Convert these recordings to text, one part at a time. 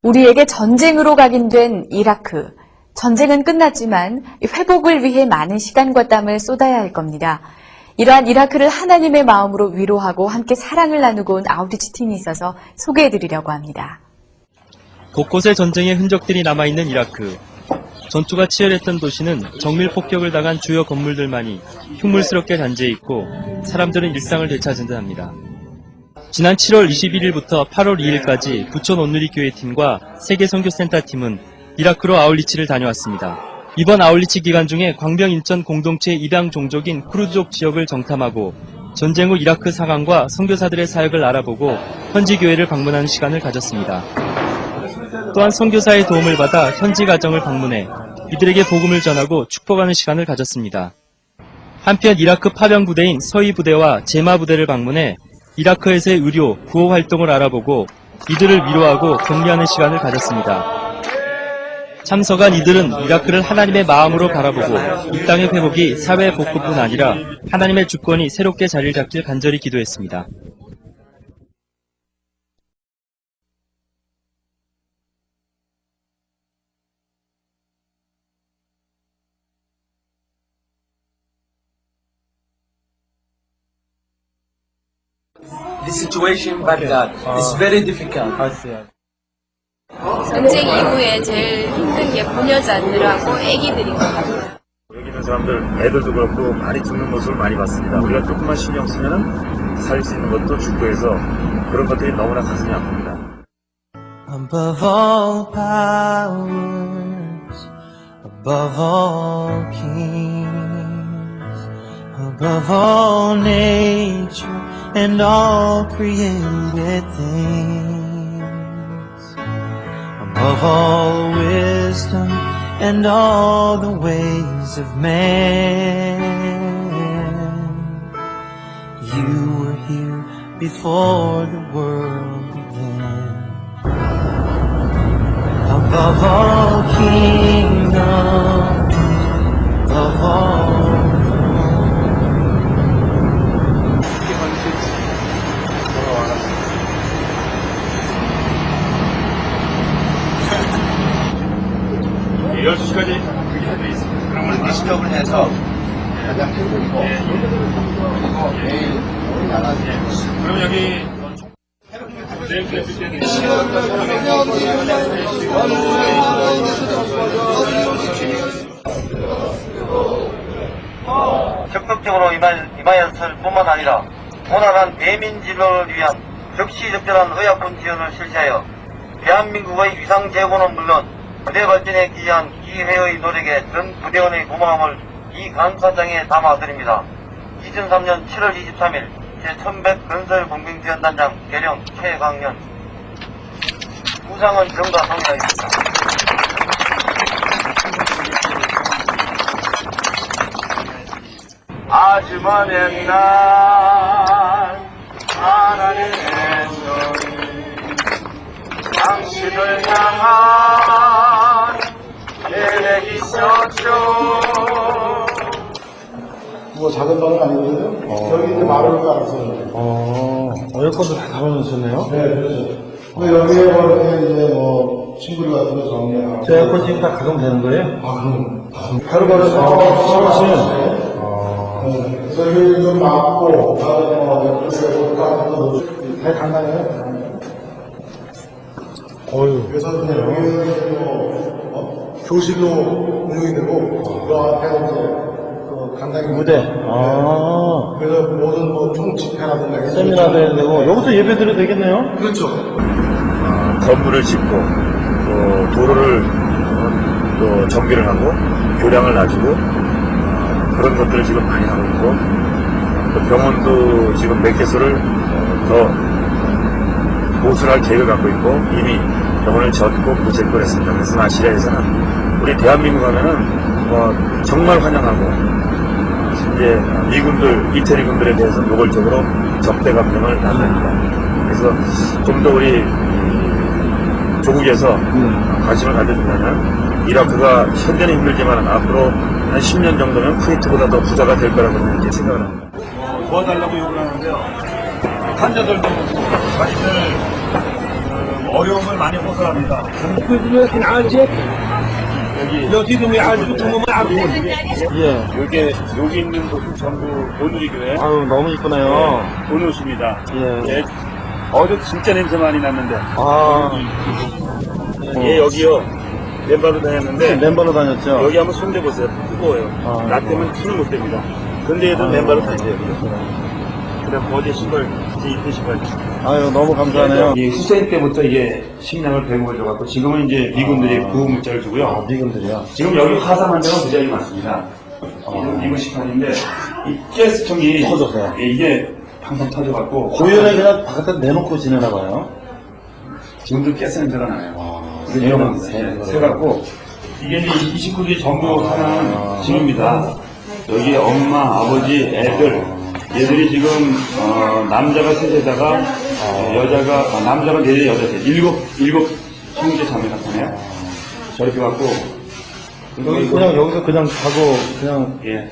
우리에게 전쟁으로 각인된 이라크. 전쟁은 끝났지만 회복을 위해 많은 시간과 땀을 쏟아야 할 겁니다. 이러한 이라크를 하나님의 마음으로 위로하고 함께 사랑을 나누고 온 아웃리치 팀이 있어서 소개해드리려고 합니다. 곳곳에 전쟁의 흔적들이 남아있는 이라크. 전투가 치열했던 도시는 정밀 폭격을 당한 주요 건물들만이 흉물스럽게 잔재있고 사람들은 일상을 되찾은 듯합니다. 지난 7월 21일부터 8월 2일까지 부천 온누리교회 팀과 세계선교센터 팀은 이라크로 아웃리치를 다녀왔습니다. 이번 아웃리치 기간 중에 광명 인천 공동체 입양 종족인 쿠르드족 지역을 정탐하고 전쟁 후 이라크 상황과 선교사들의 사역을 알아보고 현지 교회를 방문하는 시간을 가졌습니다. 또한 선교사의 도움을 받아 현지 가정을 방문해 이들에게 복음을 전하고 축복하는 시간을 가졌습니다. 한편 이라크 파병 부대인 서희 부대와 제마 부대를 방문해 이라크에서의 의료, 구호 활동을 알아보고 이들을 위로하고 격려하는 시간을 가졌습니다. 참석한 이들은 이라크를 하나님의 마음으로 바라보고 이 땅의 회복이 사회 복구뿐 아니라 하나님의 주권이 새롭게 자리를 잡길 간절히 기도했습니다. The situation in Baghdad is very difficult. 전쟁 이후에 제일 힘든 게 부녀자들하고 아기들인 것 같아요. 여기 있는 사람들, 애들도 그렇고 많이 죽는 모습을 많이 봤습니다. 우리가 조금만 신경 쓰면은 살 수 있는 것도 죽고해서 그런 것들이 너무나 가슴이 아픕니다. Above all powers, above all kings, above all nature and all created things, above all wisdom and all the ways of man, you were here before the world began. Above all kingdoms, above all 예, 12시까지 그게 해도 있습니다. 그러면 리스트업을 해서 가장 그리고 내일 나가서 그럼 여기 적극적으로 임하였을 뿐만 아니라 원활한 대민진로를 위한 적시적절한 의약품 지원을 실시하여 대한민국의 위상 제고는 물론 부대 발전에 기여한 기회의 노력에 전 부대원의 고마움을 이 감사장에 담아드립니다. 2003년 7월 23일 제1100 건설공병지원단장 계령 최강년. 부상은 병가 성의하였습니다. 아주 먼 옛날 하나님의 손이 당신을 향한 계획이 있었죠. 뭐 작은 방은 아니거든요. 여기 이제 마루를 깔았어요. 에어컨도 다 달아놓으셨네요? 네, 그렇죠. 근데 여기에 뭐 이렇게 이제 뭐 친구들 같은 거 정리하고. 저 에어컨 지금 다 가동되는 거예요? 그럼. 하루바로 시원하시네. 그래서 여기 좀 막고, 다음에 뭐, 이렇게 같은 거 다 간단해요. 그래서 그냥 여기는 뭐, 교실로 운영이 되고, 그 앞에는 이제, 간단히 무대. 그래서 모든 뭐 총집회라든가 세미나도 해야 되고, 여기서 예배 드려도 되겠네요? 그렇죠. 건물을 짓고 또 도로를 또 정비를 하고 교량을 낮추고 그런 것들을 지금 많이 하고 있고 또 병원도 지금 몇 개소를 더 보수할 계획을 갖고 있고 이미 병원을 짓고 부채를 했습니다. 그래서 아시아에서는 우리 대한민국 하면은 정말 환영하고 이제 미군들, 이태리군들에 대해서 노골적으로 적대 감정을 나타냅니다. 그래서 좀 더 우리 조국에서 관심을 가져준다면 이라크가 현재는 힘들지만 앞으로 한 10년 정도면 쿠웨이트보다 더 부자가 될 거라고 이렇게 생각을 합니다. 도와달라고 요구를 하는데요. 환자들도 관심을 어려움을 많이 호소합니다. 예. 여기 있는 곳은 전부 오누리 교회 아유, 너무 이쁘네요. 오누시입니다. 예. 어제 진짜 냄새 많이 났는데. 아, 예, 여기요. 멤버로 다녔는데 멤버로 다녔죠? 여기 한번 손대보세요. 뜨거워요. 아, 나 때문에 손을 못 댑니다. 근데 얘도 멤버로 다녀요. 그냥 어제 신발, 이제 이때 신발. 아유, 너무 감사하네요. 이 후세인 때부터 이게 식량을 배목을 줘갖고 지금은 이제 미군들이 구호 문자를 주고요. 아, 미군들이요? 지금 여기 화상한 데가 무지하게 많습니다. 이건 미군 식판인데 이 가스통이 터져서요? 예, 이게 방송 터져갖고 고연에 그냥 바깥에 내놓고 지내나 봐요. 지금도 가스 냄새가 나요. 이게 위험합니다. 세갖고 이게 이제 29기 전부 사는 집입니다. 여기 엄마, 아버지, 애들 얘들이 지금 남자가 셋에다가 여자가 남자가 넷, 여자 셋, 일곱 형제 자매 같잖아요. 저렇게 갖고 그냥 여기서 그냥 가고, 그냥. 예.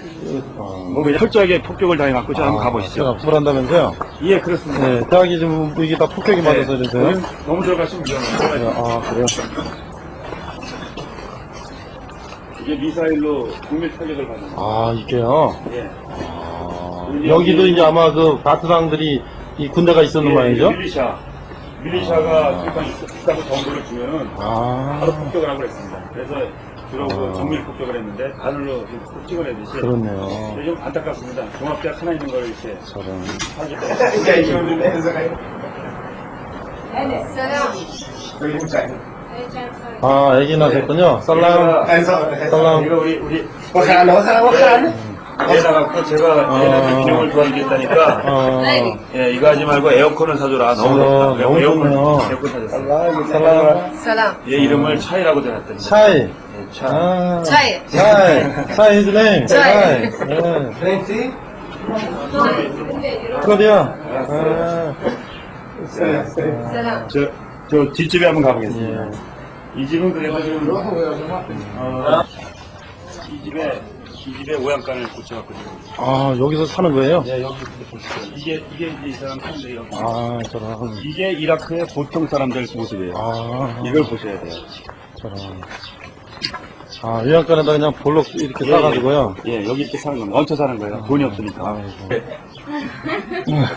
뭐 그냥 철저하게 폭격을 당해갖고 저 한번 가보시죠. 불한다면서요? 예, 그렇습니다. 네, 대학이 지금 이게 다 폭격이 맞아서 이러세요? 여기 너무 들어가시면 위험해요. 아, 그래요? 이게 미사일로 국밀 타격을 받는 거예요. 아, 이게요? 예. 여기도 이제 아마 그 바트랑들이 이 군대가 있었는 모양이죠? 밀리샤가 있다고 정보를 주면은 아, 바로 폭격을 하고 그랬습니다. 그래서 주로 그 정밀 폭격을 했는데 바늘로 콕 찍어내듯이. 그렇네요. 좀 안타깝습니다. 종합대학 하나 있는 걸 이렇게 저런. 아, 애기 낳으셨군요? 살람. 살람. 이거 우리 얘다가 제가 얘네들 비용을 도와주겠다니까 예, 이거 하지 말고 에어컨을 사줘라. 너무 덥다. 너무 에어컨 좋네요. 사줬어요. 살람. 사람. 얘 이름을 차이라고 대놨더니 차이. 예, 차. 아, 차이. 차이 is name. 차이. 네. 코리아. 아, 사람. 저 뒷집에 한번 가보겠습니다. 예. 이 집은 그래도 지금 이 집에 오양간을 고쳐갖고 지금 아, 여기서 사는 거예요? 예, 여기 이게 이제 이 사람 사는데요. 아, 저런. 이게 이라크의 보통 사람들 모습이에요. 아, 이걸 보셔야 돼요. 저런. 아, 요양간에다 그냥 볼록 이렇게 예, 싸가지고요. 예, 여기 이렇게 사는 겁니다. 얹혀 사는 거예요. 돈이 없으니까.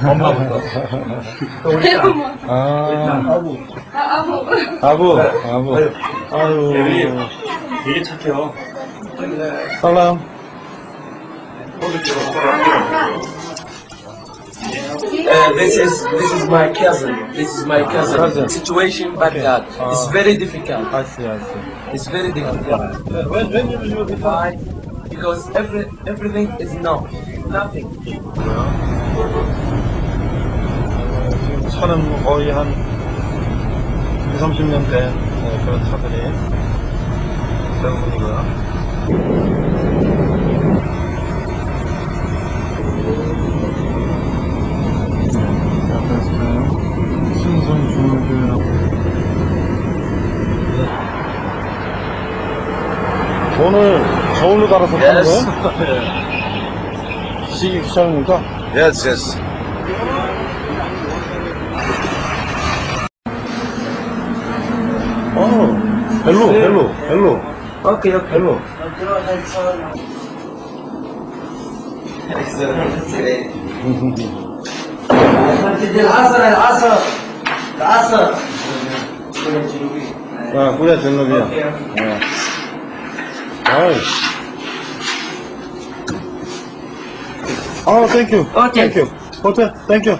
엄마부터. 아, 아부. 아유. 되게 착해요. 살람. This is my cousin. This is my cousin. Situation Baghdad. It's very difficult. I see. It's very difficult. When did you Why? Because everything is no, nothing. 지금 차는 거의 한 20, 30년 된 그런 차들이 대부분이고요. 신선 중학교라고. 오늘 저울로 달아서 타는 거예요? 시기 귀찮으니까? Yes. 벨로. Okay. 벨로. 아, 꾸야 젤로비야. 아이. 아, 땡큐. 땡큐. 호텔, 땡큐.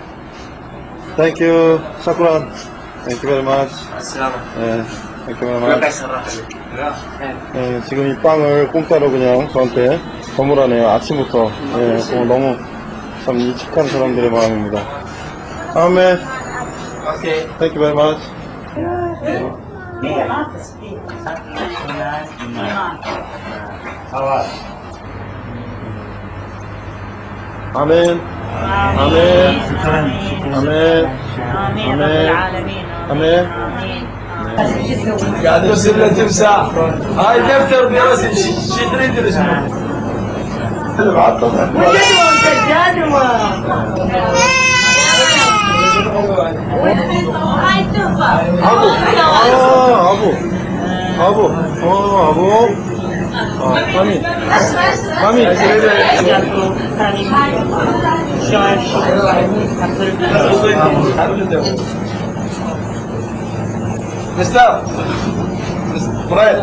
땡큐. 사쿠란. 땡큐 very much. 네. 땡큐 very much. 네, 지금 이 빵을 공짜로 그냥 저한테 선물하네요. 아침부터. 네, 너무 참 이 착한 사람들의 마음입니다. 아멘. Okay. Thank you very much. 아멘. قاعد يرسل له تمساح هاي دفتر دراسي شي تريد ترسمه 까미. Mister, bread.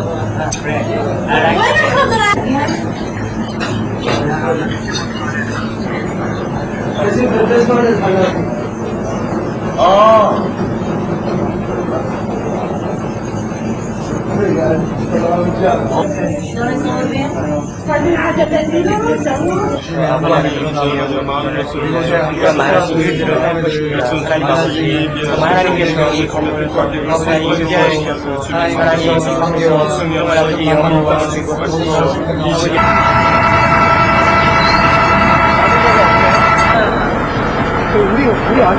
하나님께서 이 건물을 하나님께서 하나님의 성경을 수명하고 이 영혼을 주시고 아버지 우리 안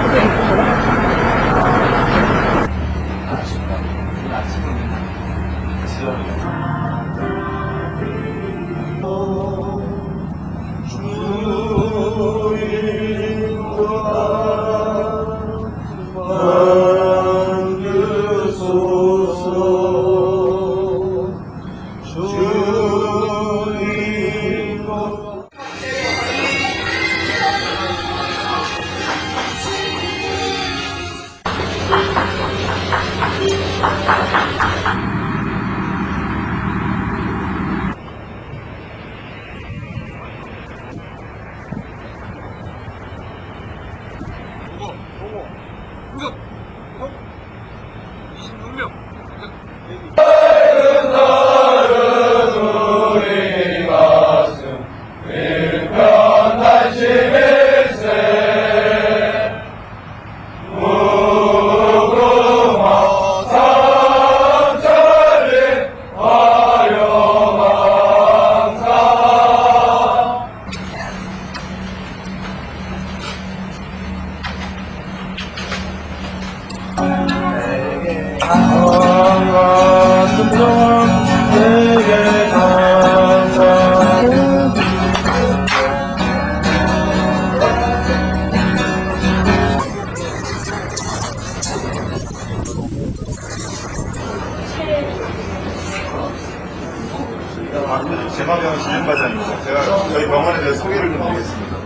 제마병원 진료과장입니다. 제가 저희 병원에 대해서 소개를 좀 드리겠습니다.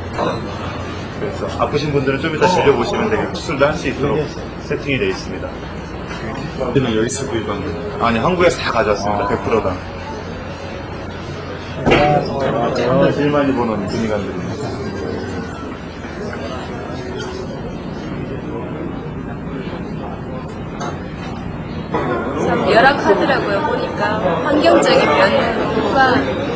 그래서 아프신 분들은 좀 이따 진료보시면 되겠고 수술도 할 수 있도록 세팅이 되어 있습니다. 우리는 여기서 구입한 거. 아니 한국에서 다 가져왔습니다. 100%다. 제일 많이 보는 군의관들입니다. 참 열악하더라고요. 보니까 환경적인 면과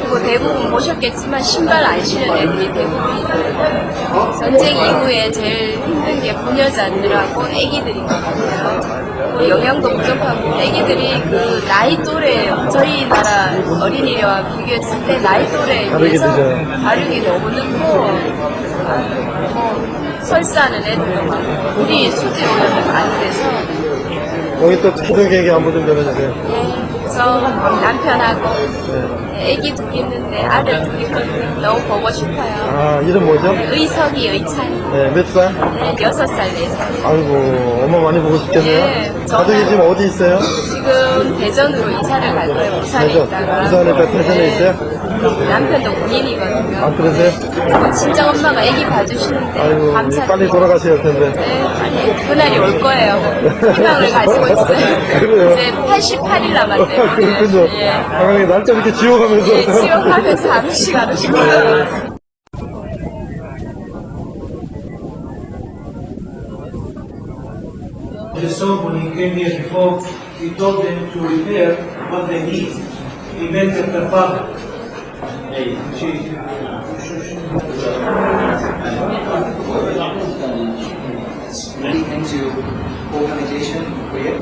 그리고 대부분 보셨겠지만 신발 안 신은 애들이 대부분이더라고요. 전쟁 이후에 제일 힘든 게 부녀자들하고 아기들인 것 같아요. 뭐 영양도 부족하고 아기들이 그 나이 또래 저희 나라 어린이와 비교했을 때 나이 또래에 비해서 발육이 너무 늦고 뭐 설사하는 애들도 많고 우리 수질 오염이 많이 돼서 여기 또 기독 얘기 한번 좀 전해주세요. 저 남편하고 애기 둘 있는데 아들 둘 있거든요. 너무 보고 싶어요. 아, 이름 뭐죠? 의석이 의찬. 네, 몇 살? 네, 6살, 4살. 아이고, 엄마 많이 보고 싶겠네요. 네, 가족이 지금 어디 있어요? 지금 대전으로 이사를 갈 거예요. 부산에 대전. 있다가. 부산에 대전에 있어요? 남편도 군인이거든요. 아, 그러세요? 친정 엄마가 애기 봐주시는데 아이고, 감사해요. 빨리 돌아가셔야 할 텐데. 네, 빨리 그날이 올 거예요. 희망을 가지고 있어요. 그래요? 이제 88일 남았대요. 그렇군요. 예. 아, 날짜 이렇게 지워가면서. 예, 지원하면서 하루씩 하루씩 올라가요. The son, when he came here before, he told them to repair what they need. He met the father. into organization Korea.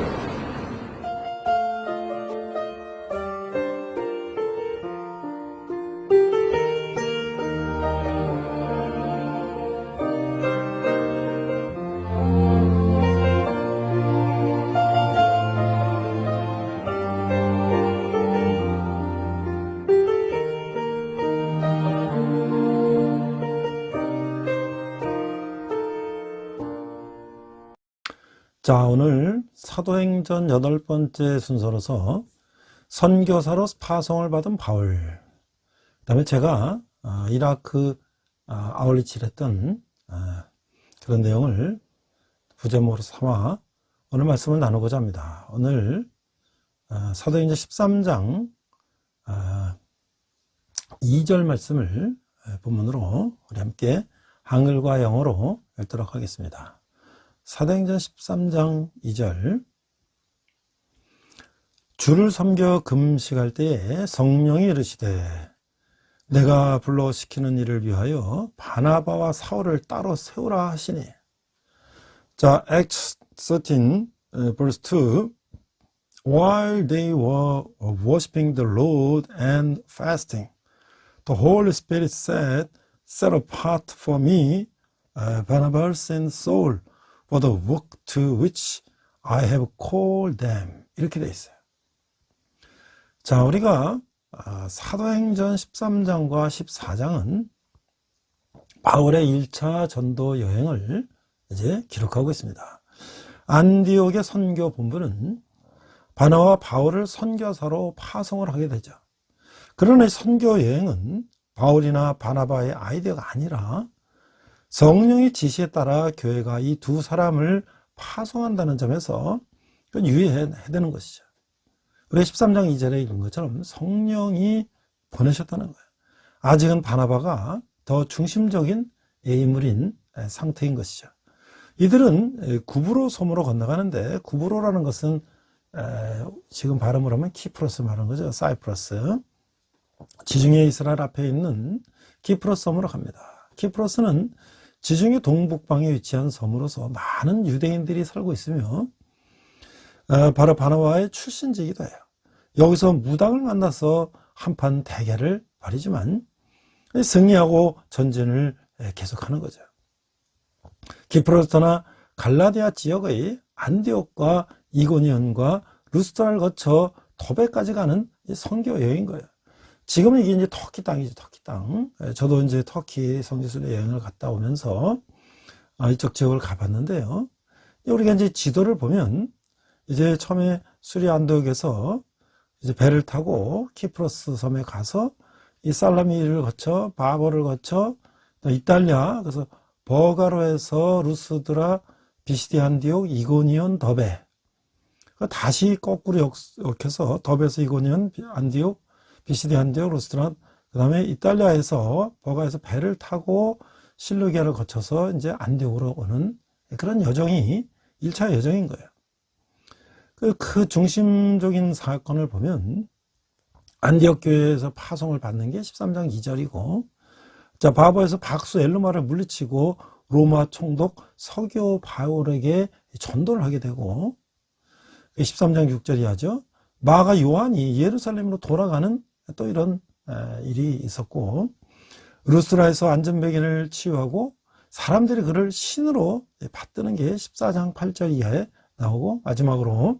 자, 오늘 사도행전 8번째 순서로서 선교사로 파송을 받은 바울, 그 다음에 제가 이라크 아울리치를 했던 그런 내용을 부제목으로 삼아 오늘 말씀을 나누고자 합니다. 오늘 사도행전 13장 2절 말씀을 본문으로 우리 함께 한글과 영어로 읽도록 하겠습니다. 사도행전 13장 2절. 주를 섬겨 금식할 때에 성령이 이르시되 내가 불러 시키는 일을 위하여 바나바와 사울을 따로 세우라 하시니. 자, Acts 13 verse 2. While they were worshiping the Lord and fasting, the Holy Spirit said, Set apart for me Barnabas and Saul for the work to which I have called them. 이렇게 되어 있어요. 자, 우리가 사도행전 13장과 14장은 바울의 1차 전도 여행을 이제 기록하고 있습니다. 안디옥의 선교 본부는 바나바와 바울을 선교사로 파송을 하게 되죠. 그러나 이 선교 여행은 바울이나 바나바의 아이디어가 아니라 성령의 지시에 따라 교회가 이 두 사람을 파송한다는 점에서 유의해야 되는 것이죠. 우리 13장 2절에 읽은 것처럼 성령이 보내셨다는 거예요. 아직은 바나바가 더 중심적인 인물인 상태인 것이죠. 이들은 구브로 섬으로 건너가는데, 구브로라는 것은 지금 발음으로 하면 키프로스 말하는 거죠. 사이프러스. 지중해 이스라엘 앞에 있는 키프로스 섬으로 갑니다. 키프로스는 지중해 동북방에 위치한 섬으로서 많은 유대인들이 살고 있으며 바로 바나바의 출신지이기도 해요. 여기서 무당을 만나서 한판 대결을 벌이지만 승리하고 전쟁을 계속하는 거죠. 키프로스나 갈라디아 지역의 안디옥과 이고니온과 루스트라를 거쳐 더베까지 가는 선교 여행인 거예요. 지금은 이게 이제 터키 땅이죠, 터키 땅. 저도 이제 터키 성지순례 여행을 갔다 오면서 이쪽 지역을 가봤는데요. 우리가 이제 지도를 보면 이제 처음에 수리 안디옥에서 이제 배를 타고 키프로스 섬에 가서 이 살라미를 거쳐 바보를 거쳐 이탈리아, 그래서 버가로에서 루스드라, 비시디 안디옥, 이고니온, 더베. 다시 거꾸로 역해서 더베에서 이고니온, 안디옥, 비시디 안디옥, 루스드라, 그 다음에 이탈리아에서 버가에서 배를 타고 실루기아를 거쳐서 이제 안디옥으로 오는 그런 여정이 1차 여정인 거예요. 그 중심적인 사건을 보면 안디옥 교회에서 파송을 받는 게 13장 2절이고, 자, 바보에서 박수 엘루마를 물리치고 로마 총독 서교 바울에게 전도를 하게 되고, 13장 6절이 하죠. 마가 요한이 예루살렘으로 돌아가는 또 이런 일이 있었고, 루스트라에서 안전병인을 치유하고 사람들이 그를 신으로 받드는 게 14장 8절 이하에 나오고, 마지막으로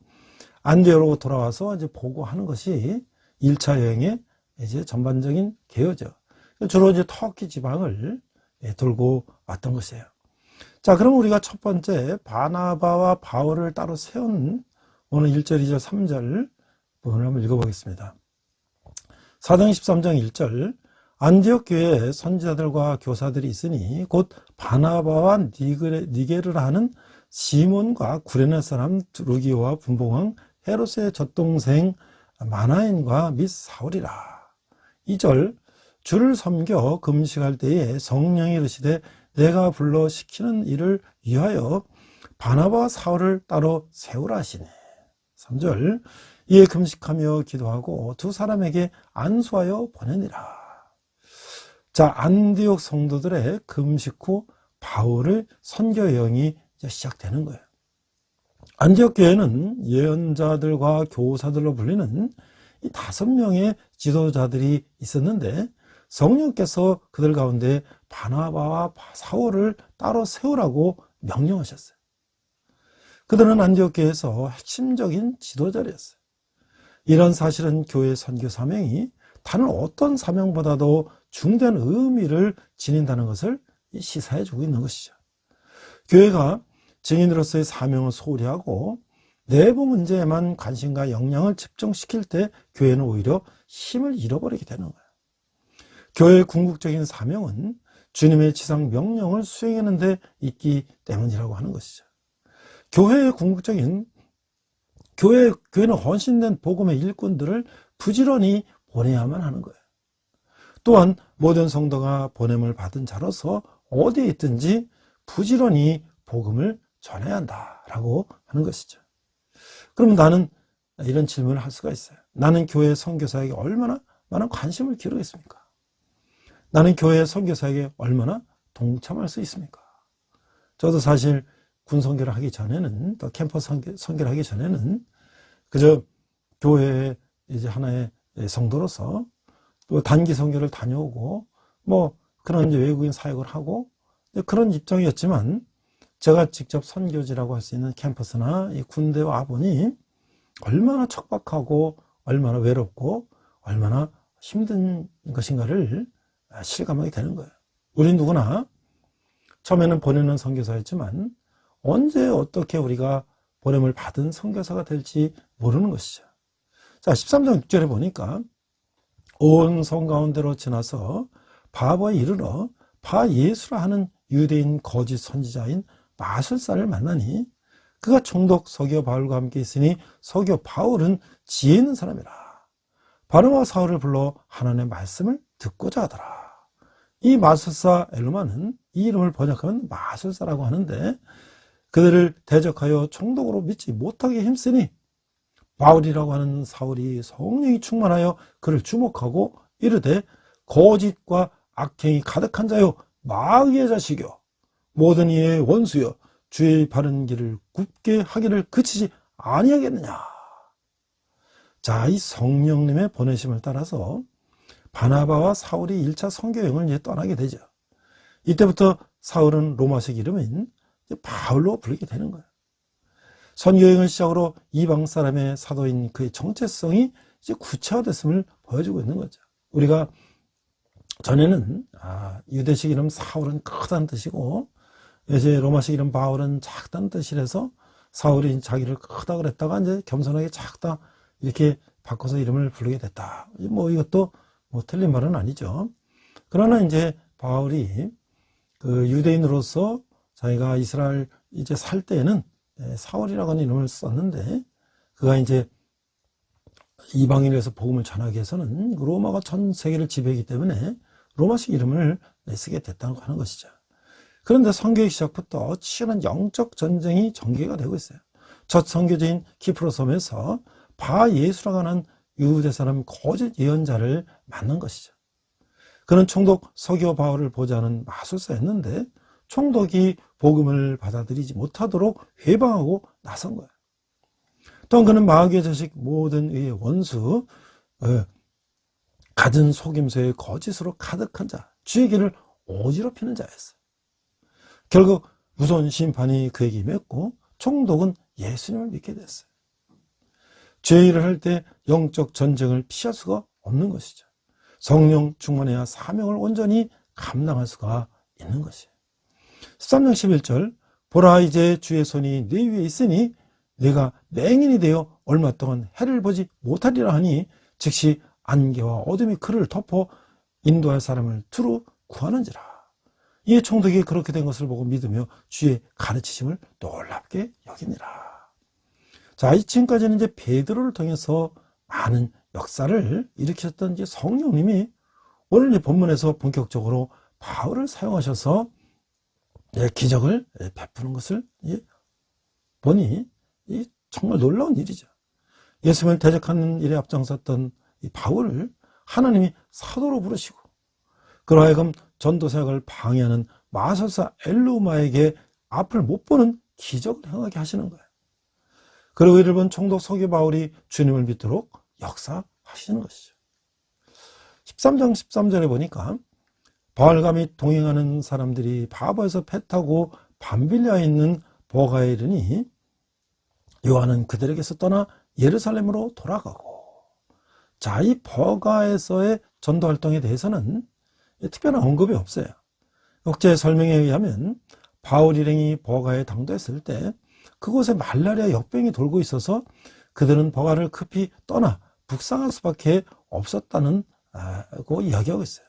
안디옥으로 돌아와서 이제 보고하는 것이 1차 여행의 이제 전반적인 개요죠. 주로 이제 터키 지방을 돌고 왔던 것이에요. 자, 그럼 우리가 첫 번째 바나바와 바울을 따로 세운 오늘 1절, 2절, 3절 부분을 한번 읽어보겠습니다. 사도행 13장 1절. 안디옥 교회에 선지자들과 교사들이 있으니 곧 바나바와 니게르라 하는 시몬과 구레네 사람 루기오와 분봉왕 헤롯의 젖동생 마나엔과 및 사울이라. 2절. 주를 섬겨 금식할 때에 성령이 이르시되 내가 불러 시키는 일을 위하여 바나바와 사울을 따로 세우라 하시네. 3절. 이에 금식하며 기도하고 두 사람에게 안수하여 보내니라. 자, 안디옥 성도들의 금식 후 바울의 선교 여행이 이제 시작되는 거예요. 안디옥 교회는 예언자들과 교사들로 불리는 이 5명의 지도자들이 있었는데 성령께서 그들 가운데 바나바와 사울을 따로 세우라고 명령하셨어요. 그들은 안디옥 교회에서 핵심적인 지도자였어요. 이런 사실은 교회 선교 사명이 다른 어떤 사명보다도 중대한 의미를 지닌다는 것을 시사해 주고 있는 것이죠. 교회가 증인으로서의 사명을 소홀히 하고 내부 문제에만 관심과 역량을 집중시킬 때 교회는 오히려 힘을 잃어버리게 되는 거예요. 교회의 궁극적인 사명은 주님의 지상 명령을 수행하는 데 있기 때문이라고 하는 것이죠. 교회의 궁극적인 교회는 헌신된 복음의 일꾼들을 부지런히 보내야만 하는 거예요. 또한 모든 성도가 보냄을 받은 자로서 어디에 있든지 부지런히 복음을 전해야 한다라고 하는 것이죠. 그러면 나는 이런 질문을 할 수가 있어요. 나는 교회 선교사에게 얼마나 많은 관심을 기울이겠습니까? 나는 교회 선교사에게 얼마나 동참할 수 있습니까? 저도 사실 군 선교를 하기 전에는, 또 캠퍼스 선교를 하기 전에는 그저 교회의 이제 하나의 성도로서 또 단기 선교를 다녀오고 뭐 그런 이제 외국인 사역을 하고 그런 입장이었지만, 제가 직접 선교지라고 할 수 있는 캠퍼스나 이 군대에 와보니 얼마나 척박하고 얼마나 외롭고 얼마나 힘든 것인가를 실감하게 되는 거예요. 우리 누구나 처음에는 보내는 선교사였지만 언제 어떻게 우리가 보냄을 받은 선교사가 될지 모르는 것이죠. 자, 13장 6절에 보니까 온 성 가운데로 지나서 바보에 이르러 바 예수라 하는 유대인 거짓 선지자인 마술사를 만나니 그가 총독 서기오 바울과 함께 있으니 서기오 바울은 지혜 있는 사람이라. 바나바와 사울을 불러 하나님의 말씀을 듣고자 하더라. 이 마술사 엘루마는 이 이름을 번역하면 마술사라고 하는데, 그들을 대적하여 총독으로 믿지 못하게 힘쓰니 바울이라고 하는 사울이 성령이 충만하여 그를 주목하고 이르되 거짓과 악행이 가득한 자요 마귀의 자식이요 모든 이의 원수여 주의 바른 길을 굽게 하기를 그치지 아니하겠느냐. 자, 이 성령님의 보내심을 따라서 바나바와 사울이 1차 선교여행을 이제 떠나게 되죠. 이때부터 사울은 로마식 이름인 바울로 부르게 되는 거예요. 선교여행을 시작으로 이방 사람의 사도인 그의 정체성이 이제 구체화됐음을 보여주고 있는 거죠. 우리가 전에는 유대식 이름 사울은 크다는 뜻이고 이제 로마식 이름 바울은 작다는 뜻이라서 사울이 자기를 크다 그랬다가 이제 겸손하게 작다 이렇게 바꿔서 이름을 부르게 됐다. 뭐 이것도 뭐 틀린 말은 아니죠. 그러나 이제 바울이 그 유대인으로서 자기가 이스라엘 이제 살 때에는 사울이라고 하는 이름을 썼는데, 그가 이제 이방인에서 복음을 전하기 위해서는 로마가 전 세계를 지배하기 때문에 로마식 이름을 쓰게 됐다고 하는 것이죠. 그런데 선교의 시작부터 치열한 영적 전쟁이 전개가 되고 있어요. 첫 선교지인 키프로 섬에서 바 예수라고 하는 유대 사람 거짓 예언자를 만난 것이죠. 그는 총독 서기오 바울을 보자는 마술사였는데 총독이 복음을 받아들이지 못하도록 회방하고 나선 거예요. 또한 그는 마귀의 자식 모든 의의 원수, 갖은 속임수의 거짓으로 가득한 자, 주의 길을 어지럽히는 자였어요. 결국 무서운 심판이 그에게 임했고 총독은 예수님을 믿게 됐어요. 죄의 일을 할 때 영적 전쟁을 피할 수가 없는 것이죠. 성령 충만해야 사명을 온전히 감당할 수가 있는 것이에요. 13장 11절 보라 이제 주의 손이 네 위에 있으니 네가 맹인이 되어 얼마 동안 해를 보지 못하리라 하니 즉시 안개와 어둠이 그를 덮어 인도할 사람을 두루 구하는지라. 이 총독이 그렇게 된 것을 보고 믿으며 주의 가르치심을 놀랍게 여기니라. 자, 이 지금까지는 이제 베드로를 통해서 많은 역사를 일으켰던 이제 성령님이 오늘 이 본문에서 본격적으로 바울을 사용하셔서 기적을 베푸는 것을 보니 정말 놀라운 일이죠. 예수님을 대적하는 일에 앞장섰던 이 바울을 하나님이 사도로 부르시고 그로 하여금 전도 사역을 방해하는 마술사 엘루마에게 앞을 못 보는 기적을 행하게 하시는 거예요. 그리고 이를 본 총독 서기오 바울이 주님을 믿도록 역사하시는 것이죠. 13장 13절에 보니까 바울과 및 동행하는 사람들이 바보에서 배 타고 밤빌리아에 있는 버가에 이르니 요한은 그들에게서 떠나 예루살렘으로 돌아가고, 자, 이 버가에서의 전도 활동에 대해서는 특별한 언급이 없어요. 역제 설명에 의하면 바울 일행이 버가에 당도했을 때 그곳에 말라리아 역병이 돌고 있어서 그들은 버가를 급히 떠나 북상할 수밖에 없었다는 그 이야기하고 있어요.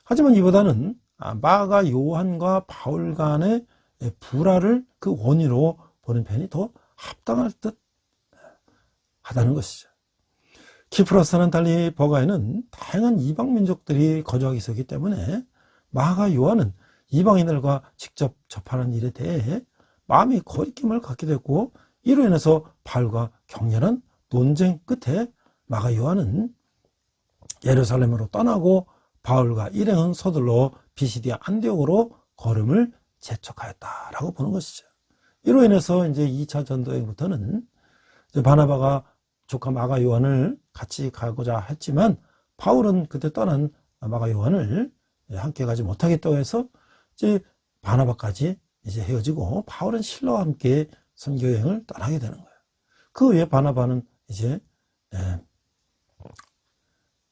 하지만 이보다는 마가 요한과 바울 간의 불화를 그 원인으로 보는 편이 더 합당할 듯 하다는 것이죠. 키프로스와는 달리 버가에는 다양한 이방 민족들이 거주하고 있었기 때문에 마가 요한은 이방인들과 직접 접하는 일에 대해 마음이 거리낌을 갖게 됐고, 이로 인해서 바울과 격렬한 논쟁 끝에 마가 요한은 예루살렘으로 떠나고 바울과 일행은 서둘러 비시디아 안디옥으로 걸음을 재촉하였다라고 보는 것이죠. 이로 인해서 이제 2차 전도행부터는 바나바가 조카 마가 요한을 같이 가고자 했지만 바울은 그때 떠난 마가 요한을 함께 가지 못하겠다고 해서 이제 바나바까지 이제 헤어지고 바울은 실로와 함께 선교 여행을 떠나게 되는 거예요. 그 후에 바나바는 이제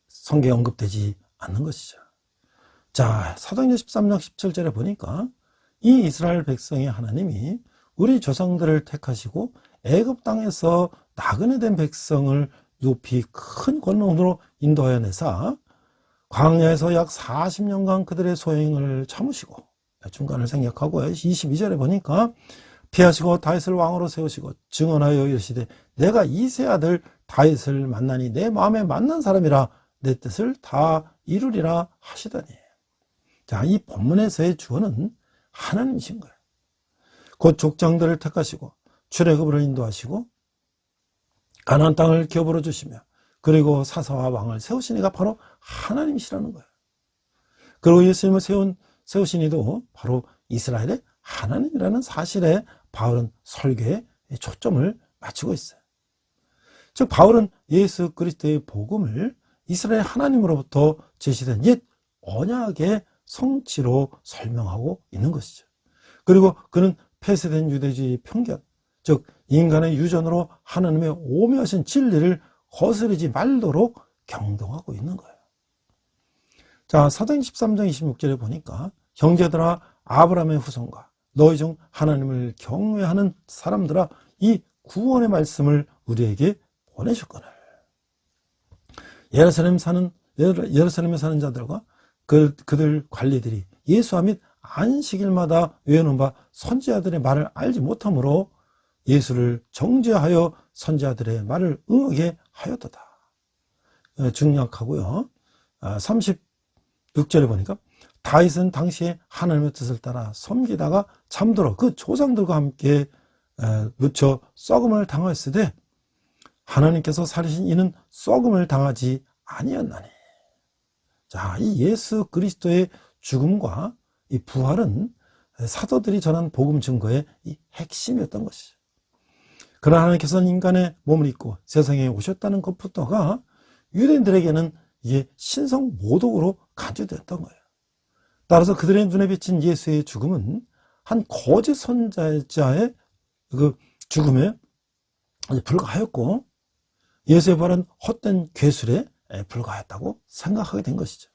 성경에 언급되지 않는 것이죠. 자, 사도행전 13장 17절에 보니까 이 이스라엘 백성의 하나님이 우리 조상들을 택하시고 애굽 땅에서 나그네 된 백성을 높이 큰 권능으로 인도하여 내사 광야에서 약 40년간 그들의 소행을 참으시고, 중간을 생략하고요. 22절에 보니까 피하시고 다윗을 왕으로 세우시고 증언하여 이르시되 내가 이세 아들 다윗을 만나니 내 마음에 맞는 사람이라 내 뜻을 다 이루리라 하시더니. 자, 이 본문에서의 주어는 하나님이신 거예요. 곧 족장들을 택하시고 출애굽으로 인도하시고 가나안 땅을 기업으로 주시며 그리고 사사와 왕을 세우신 이가 바로 하나님이시라는 거예요. 그리고 예수님을 세우신 이도 바로 이스라엘의 하나님이라는 사실에 바울은 설교에 초점을 맞추고 있어요. 즉 바울은 예수 그리스도의 복음을 이스라엘 하나님으로부터 제시된 옛 언약의 성취로 설명하고 있는 것이죠. 그리고 그는 폐쇄된 유대주의 편견, 즉 인간의 유전으로 하나님의 오묘하신 진리를 거스르지 말도록 경동하고 있는 거예요. 자, 사도행 13장 26절에 보니까 형제들아 아브라함의 후손과 너희 중 하나님을 경외하는 사람들아 이 구원의 말씀을 우리에게 보내셨거늘. 예루살렘에 사는 자들과 그들 관리들이 예수와 및 안식일마다 외우는 바 선지자들의 말을 알지 못하므로 예수를 정죄하여 선지자들의 말을 응하게 하였도다. 중략하고요. 36절에 보니까 다윗은 당시에 하나님의 뜻을 따라 섬기다가 잠들어 그 조상들과 함께 묻혀 썩음을 당하였으되 하나님께서 살리신 이는 썩음을 당하지 아니었나니. 자, 이 예수 그리스도의 죽음과 이 부활은 사도들이 전한 복음 증거의 이 핵심이었던 것이죠. 그러나 하나님께서는 인간의 몸을 입고 세상에 오셨다는 것부터가 유대인들에게는 이게 신성 모독으로 간주되었던 거예요. 따라서 그들의 눈에 비친 예수의 죽음은 한 거짓 선지자의 그 죽음에 불과하였고 예수의 부활은 헛된 괴술에 불과했다고 생각하게 된 것이죠.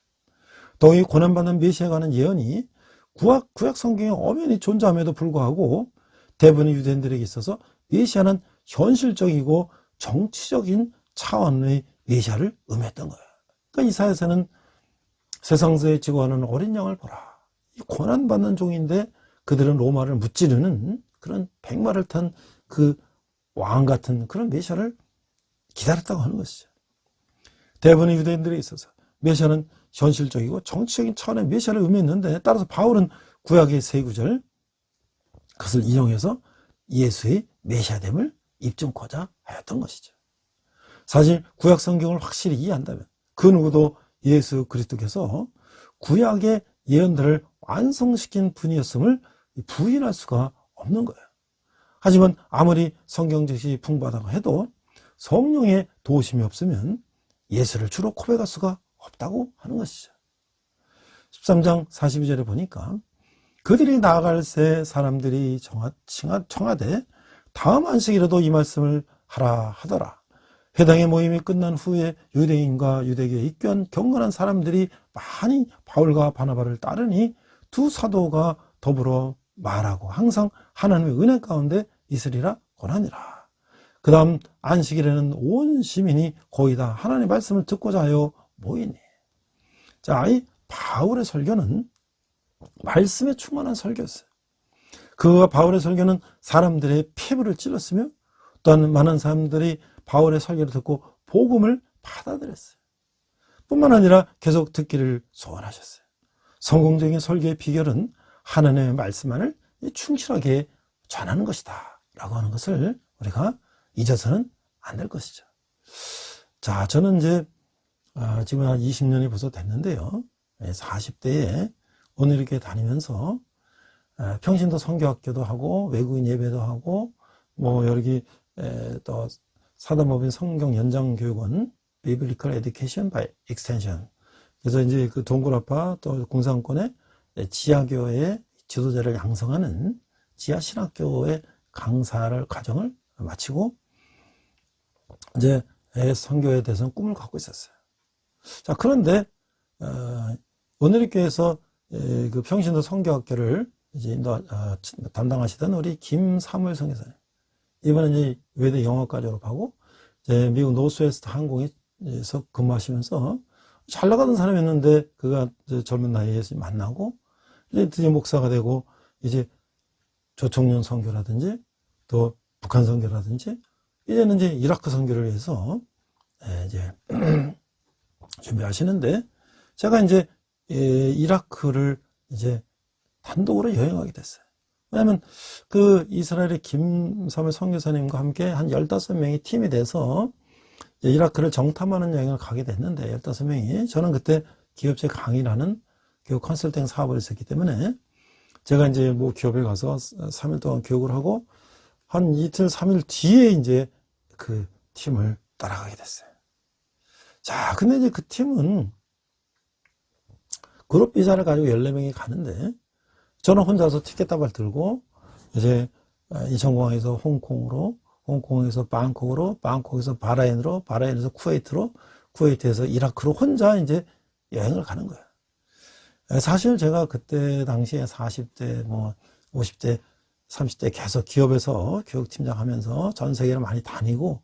더욱이 고난받는 메시아에 관한 예언이 구약 성경에 엄연히 존재함에도 불구하고 대부분의 유대인들에게 있어서 메시아는 현실적이고 정치적인 차원의 메시아를 의미했던 거예요. 그러니까 이사야서는 세상에서 지고하는 어린 양을 보라. 이 고난받는 종인데 그들은 로마를 무찌르는 그런 백마를 탄 그 왕 같은 그런 메시아를 기다렸다고 하는 것이죠. 대부분의 유대인들에 있어서 메시아는 현실적이고 정치적인 차원의 메시아를 의미했는데, 따라서 바울은 구약의 세 구절 그것을 인용해서 예수의 메시아됨을 입증코자 하였던 것이죠. 사실 구약 성경을 확실히 이해한다면 그 누구도 예수 그리스도께서 구약의 예언들을 완성시킨 분이었음을 부인할 수가 없는 거예요. 하지만 아무리 성경 지식이 풍부하다고 해도 성령의 도우심이 없으면 예수를 주로 고백할 수가 없다고 하는 것이죠. 13장 42절에 보니까 그들이 나아갈 새 사람들이 청하되 다음 안식일에도 이 말씀을 하라 하더라. 회당의 모임이 끝난 후에 유대인과 유대교에 입교한 경건한 사람들이 많이 바울과 바나바를 따르니 두 사도가 더불어 말하고 항상 하나님의 은혜 가운데 있으리라 권하니라. 그 다음 안식일에는 온 시민이 거의 다 하나님의 말씀을 듣고자 하여 모이니. 자, 이 바울의 설교는 말씀에 충만한 설교였어요. 그와 바울의 설교는 사람들의 피부를 찔렀으며 또한 많은 사람들이 바울의 설교를 듣고 복음을 받아들였어요. 뿐만 아니라 계속 듣기를 소원하셨어요. 성공적인 설교의 비결은 하나님의 말씀만을 충실하게 전하는 것이다 라고 하는 것을 우리가 잊어서는 안 될 것이죠. 자, 저는 이제 지금 한 20년이 벌써 됐는데요. 40대에 오늘 이렇게 다니면서 평신도 선교학교도 하고 외국인 예배도 하고 뭐 여기 또 사단법인 성경 연장교육원 Biblical Education by Extension. 그래서 이제 그 동굴아파 또 공산권의 지하교회 지도자를 양성하는 지하신학교의 강사를 과정을 마치고 이제 선교에 대해서는 꿈을 갖고 있었어요. 자, 그런데 오늘 교회에서 그 평신도 선교학교를 이제 담당하시던 우리 김사무엘 선교사님, 이번에 이제 외대 영어과 졸업하고 이제 미국 노스웨스트 항공에서 근무하시면서 잘 나가던 사람이었는데 그가 젊은 나이에 만나고 이제 드디어 목사가 되고 이제 조청년 선교라든지 또 북한 선교라든지 이제는 이제 이라크 선교를 위해서 이제 준비하시는데 제가 이제 이라크를 이제 단독으로 여행하게 됐어요. 왜냐하면 그 이스라엘의 김사무엘 선교사님과 함께 한 15명이 팀이 돼서 이라크를 정탐하는 여행을 가게 됐는데 15명이 저는 그때 기업체 강의라는 교육 컨설팅 사업을 했었기 때문에 제가 이제 뭐 기업에 가서 3일 동안 교육을 하고 한 이틀 3일 뒤에 이제 그 팀을 따라가게 됐어요. 자, 근데 이제 그 팀은 그룹 비자를 가지고 14명이 가는데 저는 혼자서 티켓다발 들고 이제 인천공항에서 홍콩으로, 홍콩에서 방콕으로, 방콕에서 바라인으로, 바라인에서 쿠웨이트로, 쿠웨이트에서 이라크로 혼자 이제 여행을 가는 거예요. 사실 제가 그때 당시에 40대, 뭐 50대, 30대 계속 기업에서 교육팀장 하면서 전 세계를 많이 다니고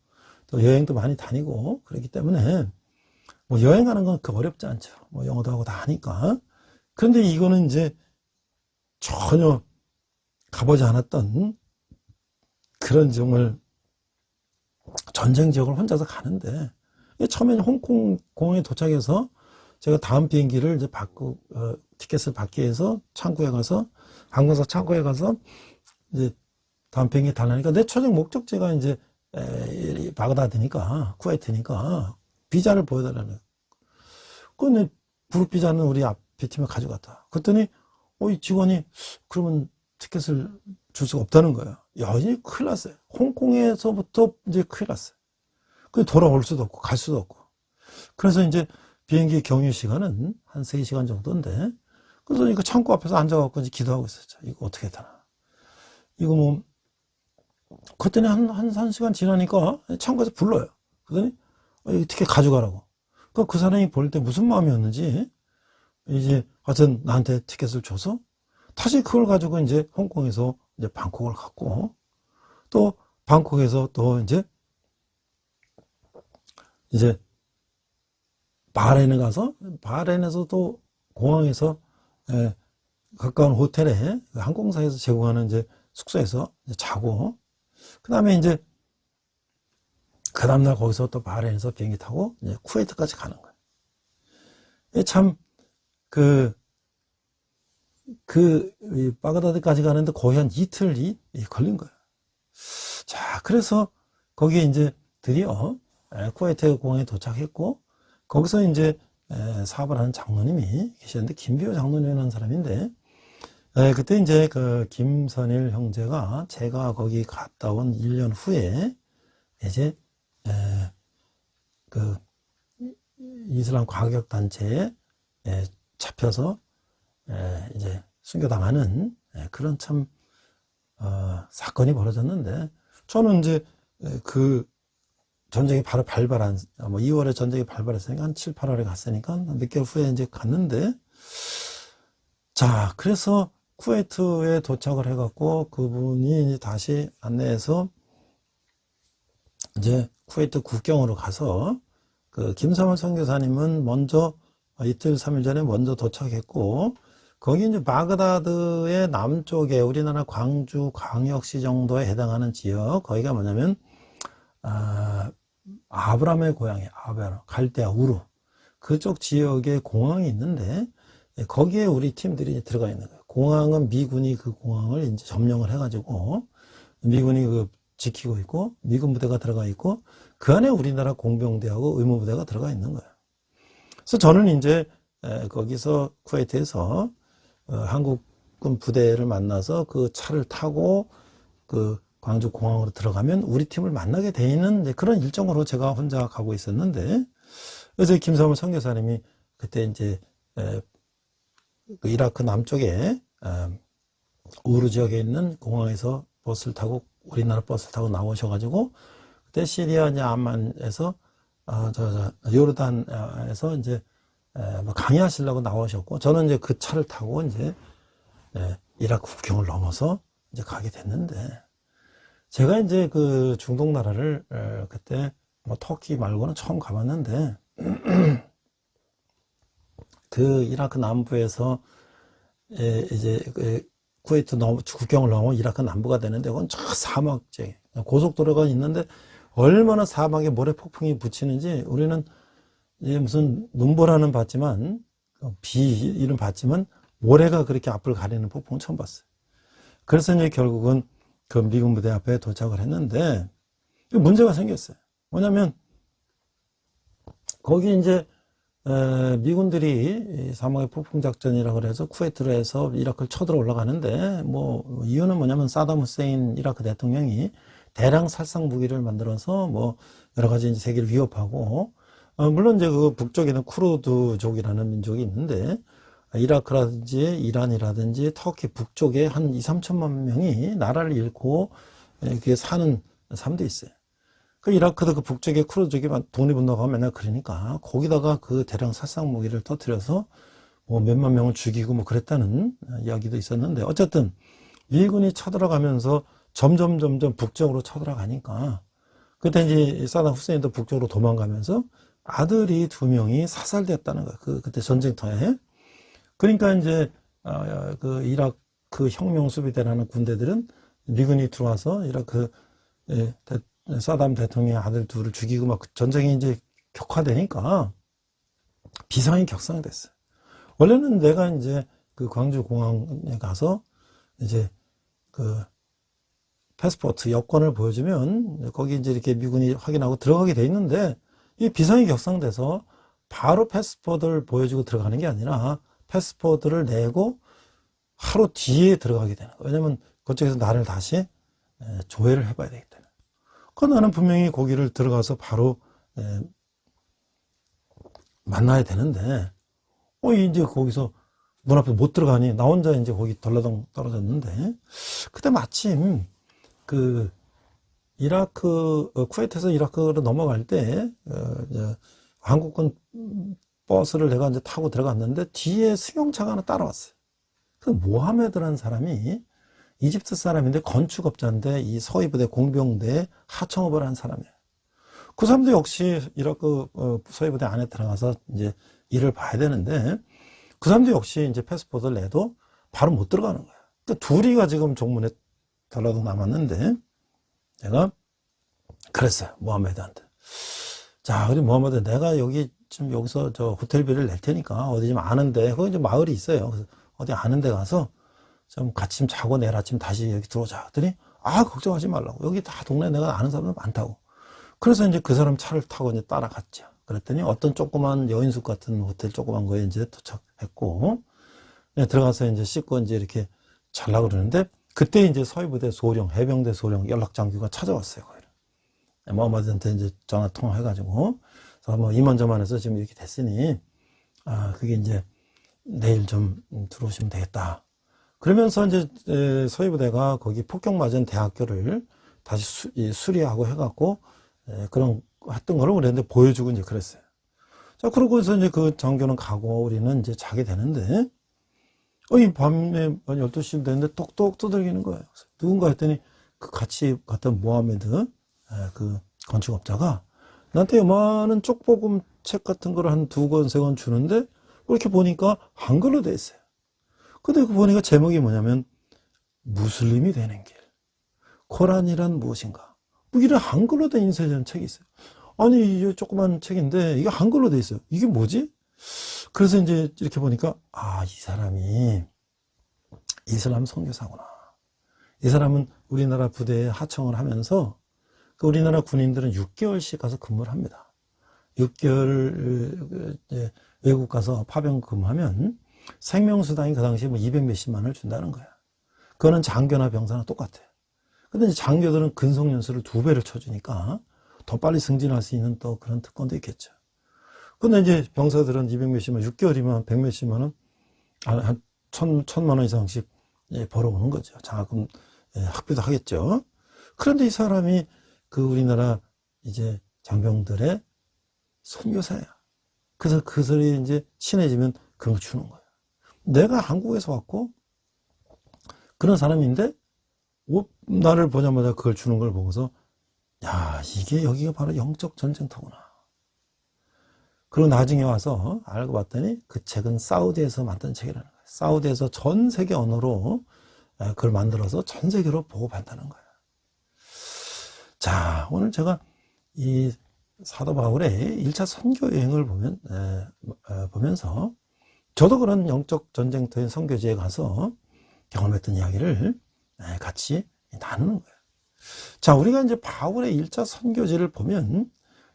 또 여행도 많이 다니고 그렇기 때문에 뭐 여행하는 건 그 어렵지 않죠. 뭐 영어도 하고 다 하니까. 그런데 이거는 이제 전혀 가보지 않았던 그런 정말 전쟁 지역을 혼자서 가는데 처음에 홍콩 공항에 도착해서 제가 다음 비행기를 이제 티켓을 받기 위해서 창구에 가서 항공사 창구에 가서 이제 다음 비행기 달라니까 내 최종 목적지가 이제 바그다드니까 쿠웨이트니까 비자를 보여달라는 거예요. 근데 그룹 비자는 우리 앞에 팀에 가져갔다. 그랬더니 이 직원이 그러면 티켓을 줄 수가 없다는 거예요. 야, 이제 큰일 났어요. 홍콩에서부터 이제 큰일 났어요. 그 돌아올 수도 없고 갈 수도 없고. 그래서 이제 비행기 경유 시간은 한 3시간 정도인데 그래서 이거 창고 앞에서 앉아갖고 이제 기도하고 있었죠. 이거 어떻게 되나. 이거 뭐 그랬더니 한 1시간 지나니까 창고에서 불러요. 그러더니 이 티켓 가져가라고. 그 사람이 볼 때 무슨 마음이었는지 이제 하여튼 나한테 티켓을 줘서 다시 그걸 가지고 이제 홍콩에서 이제 방콕을 갔고 또 방콕에서 또 이제 바레인에 가서 바레인에서 또 공항에서 가까운 호텔에 항공사에서 제공하는 이제 숙소에서 이제 자고 그 다음에 이제 그 다음날 거기서 또 바레인에서 비행기 타고 이제 쿠웨이트까지 가는 거예요. 참 바그다드까지 가는데 거의 한 이틀이 걸린 거예요. 자, 그래서 거기에 이제 드디어 쿠웨이트 공항에 도착했고 거기서 이제 사업을 하는 장로님이 계셨는데 김비호 장로님이라는 사람인데 그때 이제 그 김선일 형제가 제가 거기 갔다 온 1년 후에 이제 그 이슬람 과격 단체에 잡혀서 이제 순교당하는 그런 참 사건이 벌어졌는데 저는 이제 그 전쟁이 바로 발발한 2월에 전쟁이 발발했으니까 한 7, 8월에 갔으니까 몇 개월 후에 이제 갔는데 자 그래서 쿠웨이트에 도착을 해갖고 그분이 이제 다시 안내해서 이제 쿠웨이트 국경으로 가서 그 김사만 선교사님은 먼저 이틀 3일 전에 먼저 도착했고 거기 이제 바그다드의 남쪽에 우리나라 광주 광역시 정도에 해당하는 지역 거기가 뭐냐면 아브라함의 고향이에요. 아브라함 갈대아 우르 그쪽 지역에 공항이 있는데 거기에 우리 팀들이 들어가 있는 거예요. 공항은 미군이 그 공항을 이제 점령을 해가지고 미군이 그 지키고 있고 미군 부대가 들어가 있고 그 안에 우리나라 공병대하고 의무부대가 들어가 있는 거예요. 그래서 저는 이제 거기서 쿠웨이트에서 한국군 부대를 만나서 그 차를 타고 그 광주 공항으로 들어가면 우리 팀을 만나게 돼 있는 이제 그런 일정으로 제가 혼자 가고 있었는데 그래서 김사물 선교사님이 그때 이제 그 이라크 남쪽에 우르 지역에 있는 공항에서 버스를 타고 우리나라 버스를 타고 나오셔가지고 그때 시리아 이제 암만에서 요르단에서 이제 강의하시려고 나오셨고 저는 이제 그 차를 타고 이제 이라크 국경을 넘어서 이제 가게 됐는데 제가 이제 그 중동 나라를 그때 뭐 터키 말고는 처음 가봤는데 그 이라크 남부에서 이제 쿠웨이트 국경을 넘어 이라크 남부가 되는데 그건 저 사막지 고속도로가 있는데 얼마나 사막에 모래 폭풍이 붙이는지 우리는 이제 무슨 눈보라는 봤지만 비 이런 봤지만 모래가 그렇게 앞을 가리는 폭풍은 처음 봤어요. 그래서 이제 결국은 그 미군 부대 앞에 도착을 했는데 문제가 생겼어요. 뭐냐면 거기 이제 미군들이 사막의 폭풍 작전이라고 그래서 쿠웨이트로 해서 이라크를 쳐들어 올라가는데 뭐 이유는 뭐냐면 사담 후세인 이라크 대통령이 대량 살상 무기를 만들어서 뭐 여러 가지 이제 세계를 위협하고 물론 이제 그 북쪽에는 쿠르드족이라는 민족이 있는데 이라크라든지 이란이라든지 터키 북쪽에 한 2, 3천만 명이 나라를 잃고 그게 사는 사람도 있어요. 그 이라크도 그 북쪽에 쿠르드족이 독립운동하고 맨날 그러니까 거기다가 그 대량 살상 무기를 터뜨려서 뭐 몇만 명을 죽이고 뭐 그랬다는 이야기도 있었는데 어쨌든 미군이 쳐들어가면서 점점 북쪽으로 쳐들어가니까 그때 이제 사담 후세인도 북쪽으로 도망가면서 아들이 2명이 사살됐다는 거예요. 그때 전쟁터에. 그러니까 이제 그 이라크 혁명수비대라는 군대들은 미군이 들어와서 이라크 사담 대통령의 아들 둘을 죽이고 막 전쟁이 이제 격화되니까 비상이 격상됐어요. 원래는 내가 이제 그 광주 공항에 가서 이제 그 패스포트 여권을 보여주면 거기 이제 이렇게 미군이 확인하고 들어가게 돼 있는데 이 비상이 격상돼서 바로 패스포트를 보여주고 들어가는 게 아니라 패스포트를 내고 하루 뒤에 들어가게 되는 거예요. 왜냐면 그쪽에서 나를 다시 조회를 해봐야 되기 때문에. 그 나는 분명히 거기를 들어가서 바로 만나야 되는데 이제 거기서 문 앞에 못 들어가니 나 혼자 이제 거기 덜러덩 떨어졌는데 그때 마침 그 이라크 쿠웨이트에서 이라크로 넘어갈 때 한국군 버스를 내가 이제 타고 들어갔는데 뒤에 승용차가 하나 따라왔어요. 그 모하메드라는 사람이 이집트 사람인데 건축업자인데 이 서해부대 공병대에 하청업을 한 사람이에요. 그 사람도 역시 이라크 서해부대 안에 들어가서 이제 일을 봐야 되는데 그 사람도 역시 이제 패스포트를 내도 바로 못 들어가는 거예요. 그러니까 둘이가 지금 종문에 덜러덩 남았는데 제가 그랬어요. 모하메드한테. 자, 우리 모하메드 내가 여기서 저 호텔비를 낼 테니까 어디 좀 아는데 거기 이제 마을이 있어요. 그래서 어디 아는데 가서 좀 같이 좀 자고 내일 아침 다시 여기 들어오자. 그랬더니 걱정하지 말라고. 여기 다 동네에 내가 아는 사람들 많다고. 그래서 이제 그 사람 차를 타고 이제 따라갔죠. 그랬더니 어떤 조그만 여인숙 같은 호텔 조그만 거에 이제 도착했고 들어가서 이제 씻고 이제 이렇게 자려고 그러는데 그때 이제 서해부대 소령, 해병대 소령 연락장교가 찾아왔어요. 모하메드한테 이제 전화 통화해가지고 그래서 뭐 이만저만해서 지금 이렇게 됐으니 그게 이제 내일 좀 들어오시면 되겠다. 그러면서 이제 서해부대가 거기 폭격맞은 대학교를 다시 수리하고 해갖고 그런 했던 거를 그랬는데 보여주고 이제 그랬어요. 자, 그러고서 이제 그 장교는 가고 우리는 이제 자게 되는데 이 밤에 한 12시쯤 됐는데 똑똑 두들기는 거예요. 누군가 했더니 그 같이 갔던 모하메드 그 건축업자가 나한테 요만한 쪽보금 책 같은 걸 한 2권, 3권 주는데 이렇게 보니까 한글로 돼 있어요. 근데 그 보니까 제목이 뭐냐면 무슬림이 되는 길. 코란이란 무엇인가. 이게 한글로 된 인쇄된 책이 있어요. 아니, 이 조그만 책인데 이게 한글로 돼 있어요. 이게 뭐지? 그래서 이제 이렇게 보니까 이 사람이 이슬람 선교사구나. 이 사람은 우리나라 부대에 하청을 하면서 그 우리나라 군인들은 6개월씩 가서 근무를 합니다. 6개월 외국 가서 파병 근무하면 생명수당이 그 당시에 뭐 200 몇십만 원을 준다는 거야. 그거는 장교나 병사나 똑같아요. 근데 이제 장교들은 근속연수를 2배를 쳐주니까 더 빨리 승진할 수 있는 또 그런 특권도 있겠죠. 근데 이제 병사들은 200 몇십만 원, 6개월이면 100 몇십만 원, 한 1000만 원 이상씩 벌어오는 거죠. 장학금 학비도 하겠죠. 그런데 이 사람이 그 우리나라 이제 장병들의 선교사야. 그래서 그 소리에 이제 친해지면 그런 거 주는 거야. 내가 한국에서 왔고 그런 사람인데 나를 보자마자 그걸 주는 걸 보고서 야, 이게 여기가 바로 영적 전쟁터구나. 그리고 나중에 와서 알고 봤더니 그 책은 사우디에서 만든 책이라는 거예요. 사우디에서 전 세계 언어로 그걸 만들어서 전 세계로 보고받는 거예요. 자, 오늘 제가 이 사도 바울의 1차 선교 여행을 보면서 저도 그런 영적 전쟁터인 선교지에 가서 경험했던 이야기를 같이 나누는 거예요. 자, 우리가 이제 바울의 1차 선교지를 보면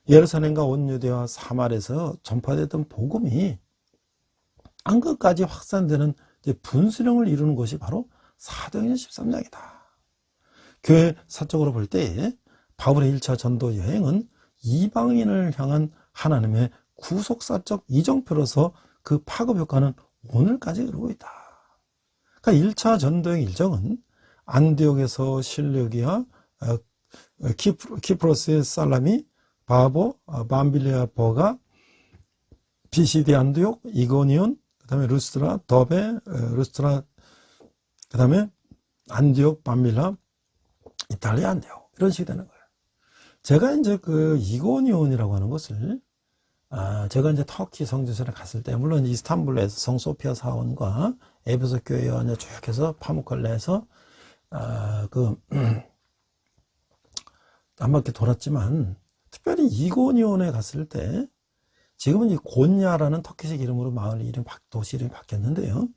예루살렘과 온 유대와 사마리아에서 전파됐던 복음이 안끝까지 확산되는 분수령을 이루는 것이 바로 사도행전 13장이다. 교회 사적으로 볼 때 바울의 1차 전도 여행은 이방인을 향한 하나님의 구속사적 이정표로서 그 파급 효과는 오늘까지 이루고 있다. 그러니까 1차 전도여행 일정은 안디옥에서 실루기아, 키프로스의 살라미, 바보, 밤빌리아 버가, 비시디 안디옥, 이고니온, 그 다음에 루스트라, 더베, 루스트라, 그 다음에 안디옥, 밤빌라, 이탈리아 안디옥. 이런 식이 되는 거예요. 제가 이제 그 이고니온이라고 하는 것을, 제가 이제 터키 성지순례 갔을 때, 물론 이스탄불에서 성소피아 사원과 에베소 교회와 쭉 해서 파묵칼레에서, 한 바퀴 돌았지만, 특별히 이고니온에 갔을 때, 지금은 이 곤야라는 터키식 이름으로 마을 이름, 도시 이름이 바뀌었는데요.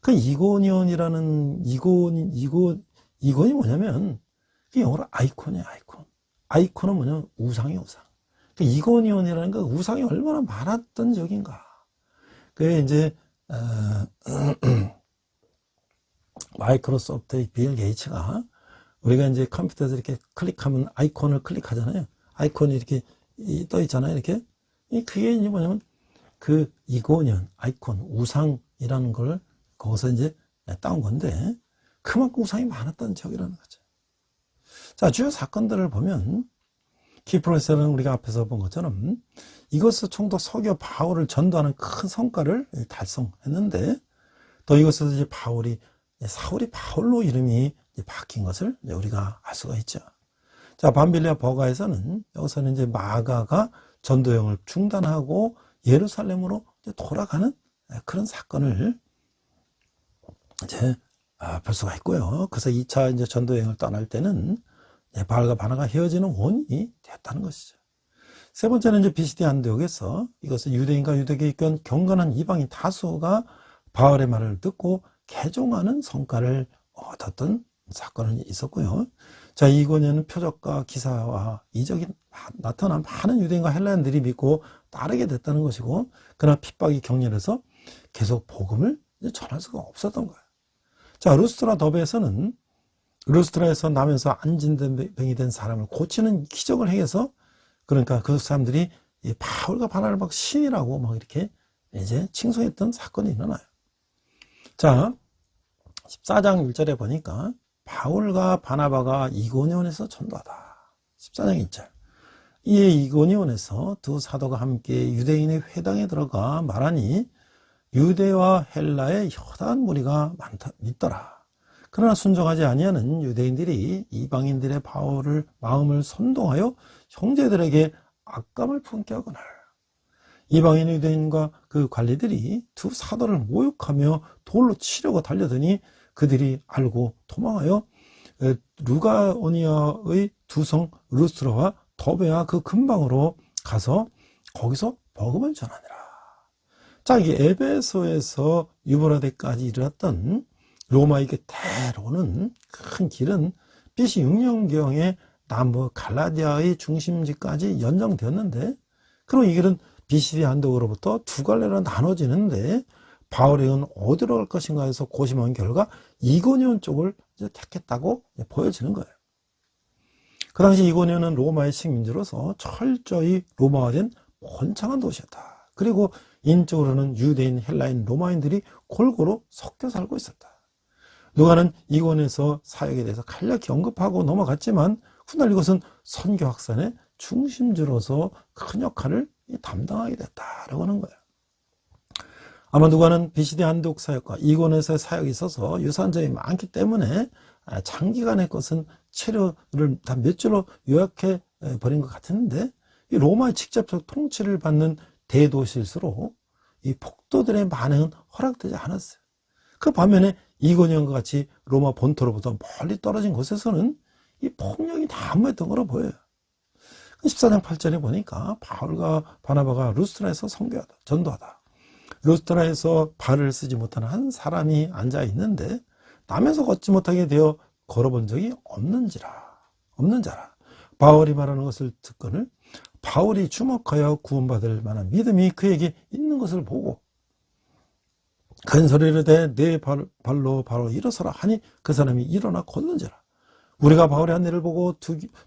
그 이고니온이라는, 이곤이 뭐냐면, 그게 영어로 아이콘이에요, 아이콘. 아이콘은 뭐냐면 우상이에요, 우상. 그 이고니온이라는 거 우상이 얼마나 많았던 적인가. 그게 이제, 마이크로소프트의 빌 게이츠가 우리가 이제 컴퓨터에서 이렇게 클릭하면 아이콘을 클릭하잖아요. 아이콘이 이렇게 떠 있잖아요, 이렇게. 그게 이제 뭐냐면 그 이고니온, 아이콘, 우상이라는 걸 거기서 이제 따온 건데 그만큼 우상이 많았던 적이라는 거죠. 자, 주요 사건들을 보면 키프로스는 우리가 앞에서 본 것처럼 이것을 총독 서기오 바울을 전도하는 큰 성과를 달성했는데 또 이것에서 이제 사울이 바울로 이름이 바뀐 것을 우리가 알 수가 있죠. 자, 밤빌리아 버가에서는 여기서는 이제 마가가 전도여행을 중단하고 예루살렘으로 돌아가는 그런 사건을 이제 볼 수가 있고요. 그래서 2차 이제 전도여행을 떠날 때는 바울과 바나가 헤어지는 원인이 됐다는 것이죠. 세 번째는 이제 비시디 안디옥에서 이것은 유대인과 유대교권 경건한 이방인 다수가 바울의 말을 듣고 개종하는 성과를 얻었던 사건이 있었고요. 자, 이고니온은 표적과 기사와 이적이 나타난 많은 유대인과 헬라인들이 믿고 따르게 됐다는 것이고, 그러나 핍박이 격렬해서 계속 복음을 전할 수가 없었던 거예요. 자, 루스트라 더베에서는 루스트라에서 나면서 안진병이 된 사람을 고치는 기적을 행해서, 그러니까 그 사람들이 바울과 바나를 막 신이라고 막 이렇게 이제 칭송했던 사건이 일어나요. 자, 14장 1절에 보니까 바울과 바나바가 이고니온에서 전도하다. 14장 1절. 이에 이고니온에서 두 사도가 함께 유대인의 회당에 들어가 말하니 유대와 헬라의 여다한 무리가 있더라. 그러나 순종하지 아니하는 유대인들이 이방인들의 바울을 마음을 선동하여 형제들에게 악감을 품게 하거늘 이방인 유대인과 그 관리들이 두 사도를 모욕하며 돌로 치려고 달려드니 그들이 알고 도망하여 루가오니아의 두 성 루스트라와 더베와 그 근방으로 가서 거기서 복음을 전하니라. 자, 이게 에베소에서 유브라데까지 이르렀던 로마의 대로는 큰 길은 BC 6년경에 남부 갈라디아의 중심지까지 연장되었는데, 그럼 이 길은 BCD 안독으로부터 두 갈래로 나눠지는데 바울은 어디로 갈 것인가 해서 고심한 결과 이고니온 쪽을 이제 택했다고 보여지는 거예요. 그 당시 이고니온은 로마의 식민지로서 철저히 로마화된 번창한 도시였다. 그리고 인적으로는 유대인, 헬라인, 로마인들이 골고루 섞여 살고 있었다. 누가는 이고니온에서 사역에 대해서 간략히 언급하고 넘어갔지만 훗날 이것은 선교 확산의 중심지로서 큰 역할을 담당하게 됐다라고 하는 거예요. 아마 누가는 BCD 안독 사역과 이고니온에서의 사역이 있어서 유사한 점이 많기 때문에 장기간의 것은 체류를 다 몇 줄로 요약해 버린 것 같은데, 이 로마의 직접적 통치를 받는 대도시일수록 이 폭도들의 반응은 허락되지 않았어요. 그 반면에 이고니온과 같이 로마 본토로부터 멀리 떨어진 곳에서는 이 폭력이 난무했던 거로 보여요. 14장 8절에 보니까 바울과 바나바가 루스트라에서 선교하다, 전도하다. 루스트라에서 발을 쓰지 못하는 한 사람이 앉아 있는데 남에서 걷지 못하게 되어 걸어본 적이 없는 자라. 바울이 말하는 것을 듣거늘 바울이 주목하여 구원받을 만한 믿음이 그에게 있는 것을 보고 큰 소리를 대 내 발로 바로 일어서라 하니 그 사람이 일어나 걷는지라. 우리가 바울의 한 일을 보고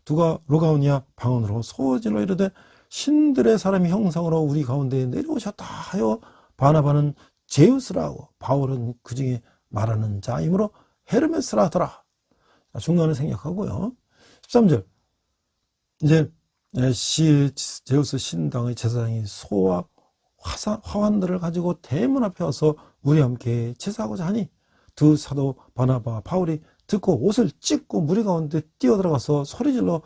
두가 루가오니아 방언으로 소질러 이르되 신들의 사람이 형상으로 우리 가운데 내려오셨다 하여 바나바는 제우스라고 바울은 그 중에 말하는 자이므로 헤르메스라 하더라. 중간을 생략하고요. 13절 이제 제우스 신당의 제사장이 소와 화환들을 가지고 대문 앞에 와서 우리와 함께 제사하고자 하니 두 사도 바나바 바울이 듣고 옷을 찢고 무리 가운데 뛰어들어가서 소리질러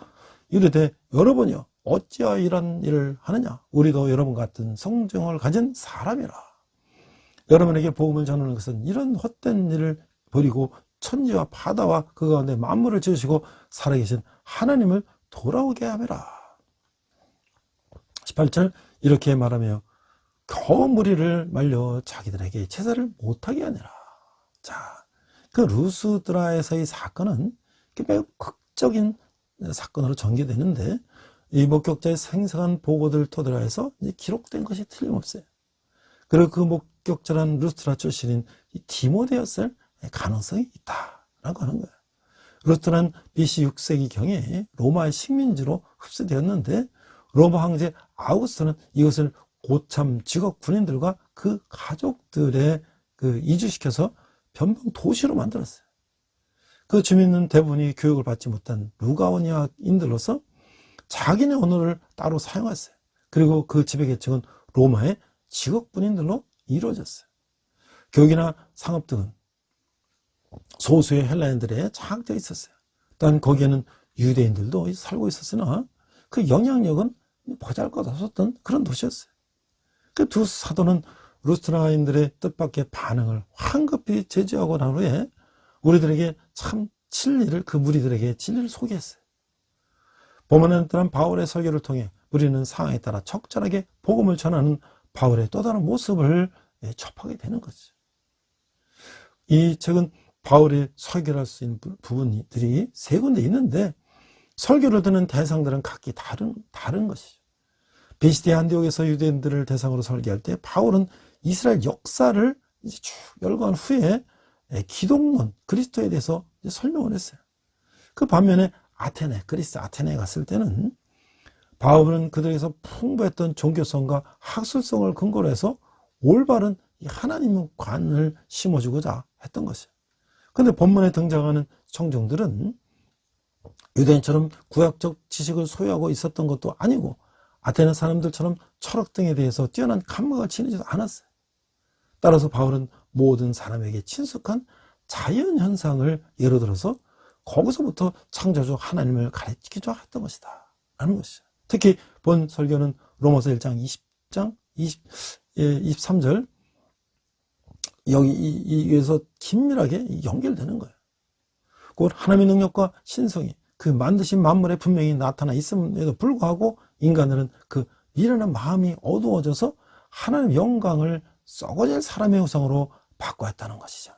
이르되 여러분이여 어찌하여 이런 일을 하느냐. 우리도 여러분 같은 성정을 가진 사람이라. 여러분에게 복음을 전하는 것은 이런 헛된 일을 버리고 천지와 바다와 그 가운데 만물을 지으시고 살아계신 하나님을 돌아오게 하매라. 18절 이렇게 말하며 겨우 무리를 말려 자기들에게 제사를 못하게 하니라. 자, 그 루스드라에서의 사건은 매우 극적인 사건으로 전개되는데 이 목격자의 생생한 보고들을 토대로 해서 기록된 것이 틀림없어요. 그리고 그 목격자란 루스드라 출신인 디모데였을 가능성이 있다라고 하는 거예요. 루스드라는 BC 6세기경에 로마의 식민지로 흡수되었는데 로마 황제 아우구스토는 이것을 고참 직업 군인들과 그 가족들의 이주시켜서 변방 도시로 만들었어요. 그 주민은 대부분이 교육을 받지 못한 루가오니아인들로서 자기네 언어를 따로 사용했어요. 그리고 그 지배 계층은 로마의 직업 군인들로 이루어졌어요. 교육이나 상업 등은 소수의 헬라인들에 장악되어 있었어요. 또한 거기에는 유대인들도 살고 있었으나 그 영향력은 보잘것없었던 그런 도시였어요. 그 두 사도는 루스트라인들의 뜻밖의 반응을 황급히 제지하고 난 후에 우리들에게 참 진리를, 그 무리들에게 진리를 소개했어요. 본문에 따른 바울의 설교를 통해 우리는 상황에 따라 적절하게 복음을 전하는 바울의 또 다른 모습을 접하게 되는 거죠. 이 책은 바울의 설교를 할 수 있는 부분들이 세 군데 있는데 설교를 듣는 대상들은 각기 다른 것이죠. BCD 안디옥에서 유대인들을 대상으로 설교할 때 바울은 이스라엘 역사를 쭉 열거한 후에 기독론, 그리스도에 대해서 설명을 했어요. 그 반면에 그리스 아테네에 갔을 때는 바울은 그들에게서 풍부했던 종교성과 학술성을 근거로 해서 올바른 하나님의 관을 심어주고자 했던 것이에요. 그런데 본문에 등장하는 청중들은 유대인처럼 구약적 지식을 소유하고 있었던 것도 아니고 아테네 사람들처럼 철학 등에 대해서 뛰어난 감각을 지니지도 않았어요. 따라서 바울은 모든 사람에게 친숙한 자연 현상을 예로 들어서 거기서부터 창조주 하나님을 가르치기도 했던 것이다 라는 것이죠. 특히 본 설교는 로마서 1장 20장 23절 여기에서 긴밀하게 연결되는 거예요. 곧 하나님의 능력과 신성이 그 만드신 만물에 분명히 나타나 있음에도 불구하고 인간들은 그 미련한 마음이 어두워져서 하나님의 영광을 썩어질 사람의 형상으로 바꿔왔다는 것이죠.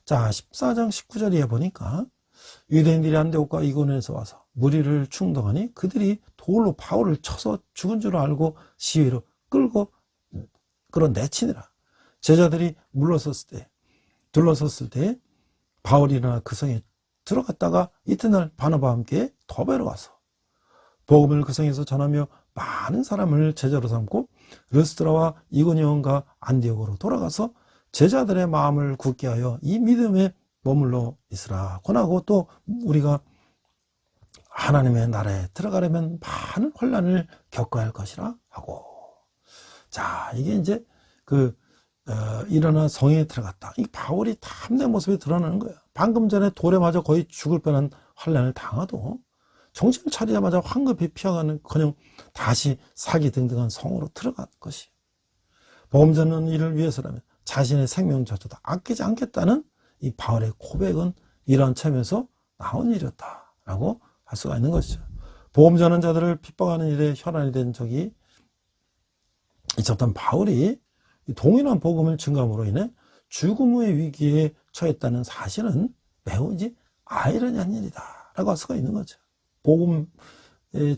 자, 14장 19절에 보니까 유대인들이 안디옥과 이고니온에서 와서 무리를 충동하니 그들이 돌로 바울을 쳐서 죽은 줄 알고 시위로 끌고 내치니라. 제자들이 둘러섰을 때 바울이 일어나 그 성에 들어갔다가 이튿날 바나바와 함께 더베로 가서 복음을 그 성에서 전하며 많은 사람을 제자로 삼고 르스드라와 이고니온과 안디옥으로 돌아가서 제자들의 마음을 굳게 하여 이 믿음에 머물러 있으라 권하고, 또 우리가 하나님의 나라에 들어가려면 많은 혼란을 겪어야 할 것이라 하고. 자, 이게 이제 일어나 성에 들어갔다. 이 바울이 탐내 모습이 드러나는 거예요. 방금 전에 돌에 맞아 거의 죽을 뻔한 환난을 당하도 정신을 차리자마자 황급히 피어가는 커녕 다시 사기 등등한 성으로 들어간 것이, 복음 전하는 일을 위해서라면 자신의 생명조차도 아끼지 않겠다는 이 바울의 고백은 이러한 체험에서 나온 일이었다라고 할 수가 있는 것이죠. 복음 전하는 자들을 핍박하는 일에 혈안이 된 적이 있었던 바울이 동일한 복음을 증감으로 인해 죽음의 위기에 처했다는 사실은 매우 이제 아이러니한 일이다라고 할 수가 있는 거죠. 복음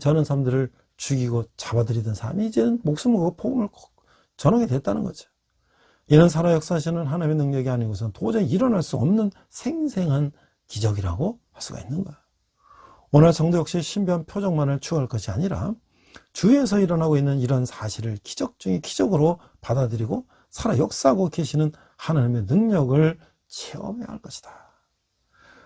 전하는 사람들을 죽이고 잡아들이던 사람이 이제는 목숨을 걸고 복음을 전하게 됐다는 거죠. 이런 살아 역사하시는 하나님의 능력이 아니고서는 도저히 일어날 수 없는 생생한 기적이라고 할 수가 있는 거예요. 오늘 성도 역시 신비한 표적만을 추구할 것이 아니라 주위에서 일어나고 있는 이런 사실을 기적 중의 기적으로 받아들이고 살아 역사하고 계시는 하나님의 능력을 체험해야 할 것이다.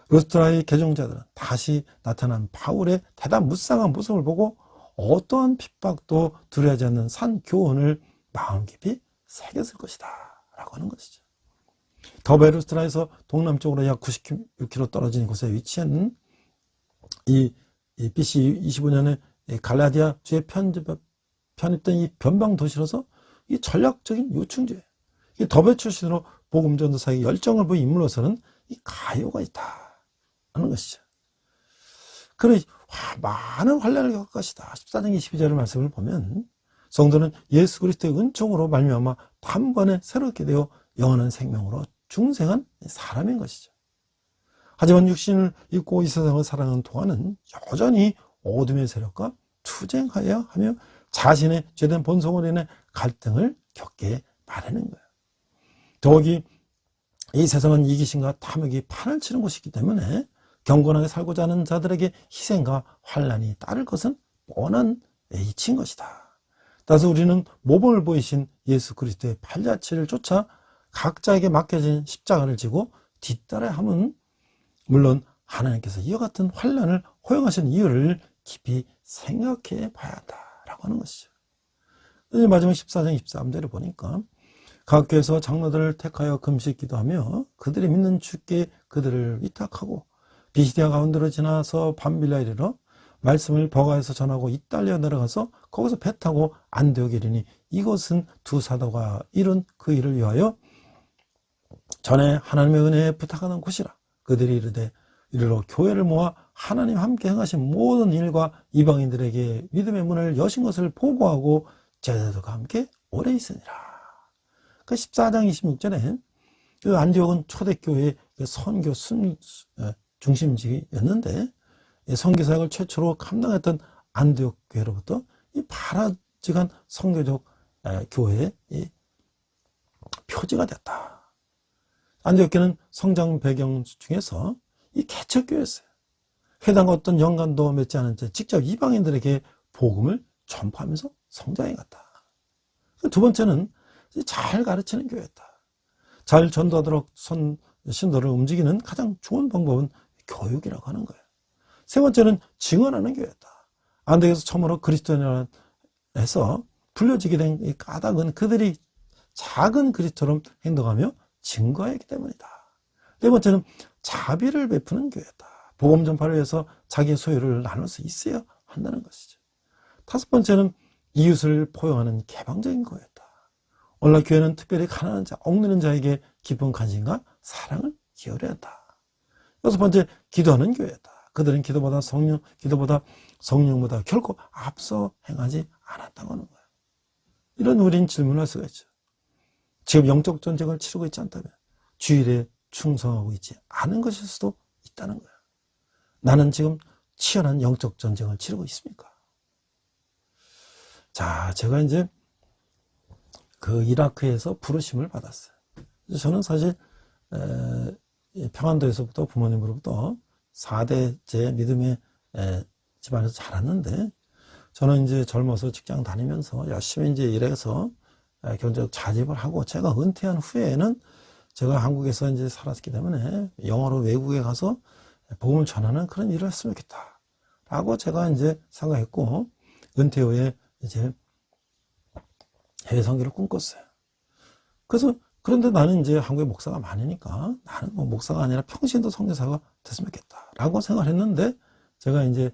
루스드라의 개종자들은 다시 나타난 바울의 대단 무쌍한 모습을 보고 어떠한 핍박도 두려워하지 않는 산 교훈을 마음 깊이 새겼을 것이다 라고 하는 것이죠. 더베 루스드라에서 동남쪽으로 약 96km 떨어진 곳에 위치한 이 BC 25년에 갈라디아 주에 편입된 이 변방 도시로서 이 전략적인 요충지예요. 이 더베 출신으로 복음 전도사에게 열정을 보인 인물로서는 이 가요가 있다 하는 것이죠. 그래 많은 환난을 겪을 것이다. 14장 22절의 말씀을 보면 성도는 예수 그리스도의 은총으로 말미암아 단번에 새롭게 되어 영원한 생명으로 중생한 사람인 것이죠. 하지만 육신을 입고 이 세상을 살아가는 동안은 여전히 어둠의 세력과 투쟁하여야 하며 자신의 죄된 본성으로 인해 갈등을 겪게 마련인 거예요. 더욱이 이 세상은 이기심과 탐욕이 판을 치는 곳이기 때문에 경건하게 살고자 하는 자들에게 희생과 환난이 따를 것은 뻔한 이치인 것이다. 따라서 우리는 모범을 보이신 예수 그리스도의 팔자취를 쫓아 각자에게 맡겨진 십자가를 지고 뒤따라야 함은 물론 하나님께서 이와 같은 환난을 허용하신 이유를 깊이 생각해 봐야 한다라고 하는 것이죠. 마지막 14장 23절을 보니까 각 교회에서 장로들을 택하여 금식 기도하며 그들이 믿는 주께 그들을 위탁하고 비시디아 가운데로 지나서 밤빌라에 이르러 말씀을 버가에서 전하고 이달리아 내려가서 거기서 배 타고 안디옥에 이르니 이곳은 두 사도가 이룬 그 일을 위하여 전에 하나님의 은혜에 부탁하는 곳이라. 그들이 이르러 교회를 모아 하나님 함께 행하신 모든 일과 이방인들에게 믿음의 문을 여신 것을 보고하고 제자들과 함께 오래 있으니라. 그 14장 26절에 그 안디옥은 초대교회의 선교 중심지였는데 선교사역을 최초로 감당했던 안디옥 교회로부터 이 바라직한 선교적 교회의 표지가 됐다. 안디옥 교회는 성장 배경 중에서 이 개척교회였어요. 회당과 어떤 연관도 맺지 않은 채 직접 이방인들에게 복음을 전파하면서 성장해 갔다. 두 번째는 잘 가르치는 교회였다. 잘 전도하도록 신도를 움직이는 가장 좋은 방법은 교육이라고 하는 거예요. 세 번째는 증언하는 교회였다. 안디옥에서 처음으로 그리스도인이라 해서 불려지게 된 이 까닭은 그들이 작은 그리스도처럼 행동하며 증거했기 때문이다. 네 번째는 자비를 베푸는 교회다. 복음 전파를 위해서 자기의 소유를 나눌 수 있어야 한다는 것이죠. 다섯 번째는 이웃을 포용하는 개방적인 교회다. 오늘날 교회는 특별히 가난한 자, 억누르는 자에게 깊은 관심과 사랑을 기울여야 한다. 여섯 번째, 기도하는 교회다. 그들은 기도보다 성령보다 결코 앞서 행하지 않았다고 하는 거예요. 이런 우린 질문을 할 수가 있죠. 지금 영적 전쟁을 치르고 있지 않다면 주일에 충성하고 있지 않은 것일 수도 있다는 거예요. 나는 지금 치열한 영적 전쟁을 치르고 있습니까? 자, 제가 이제 그 이라크에서 부르심을 받았어요. 저는 사실 평안도에서부터 부모님으로부터 4대째 믿음의 집안에서 자랐는데, 저는 이제 젊어서 직장 다니면서 열심히 이제 일해서 경제적 자립을 하고, 제가 은퇴한 후에는 제가 한국에서 이제 살았기 때문에 영어로 외국에 가서 복음을 전하는 그런 일을 했으면 좋겠다 라고 제가 이제 생각했고, 은퇴 후에 이제 해외 선교를 꿈꿨어요. 그래서 그런데 나는 이제 한국에 목사가 많으니까 나는 뭐 목사가 아니라 평신도 선교사가 됐으면 좋겠다 라고 생각을 했는데, 제가 이제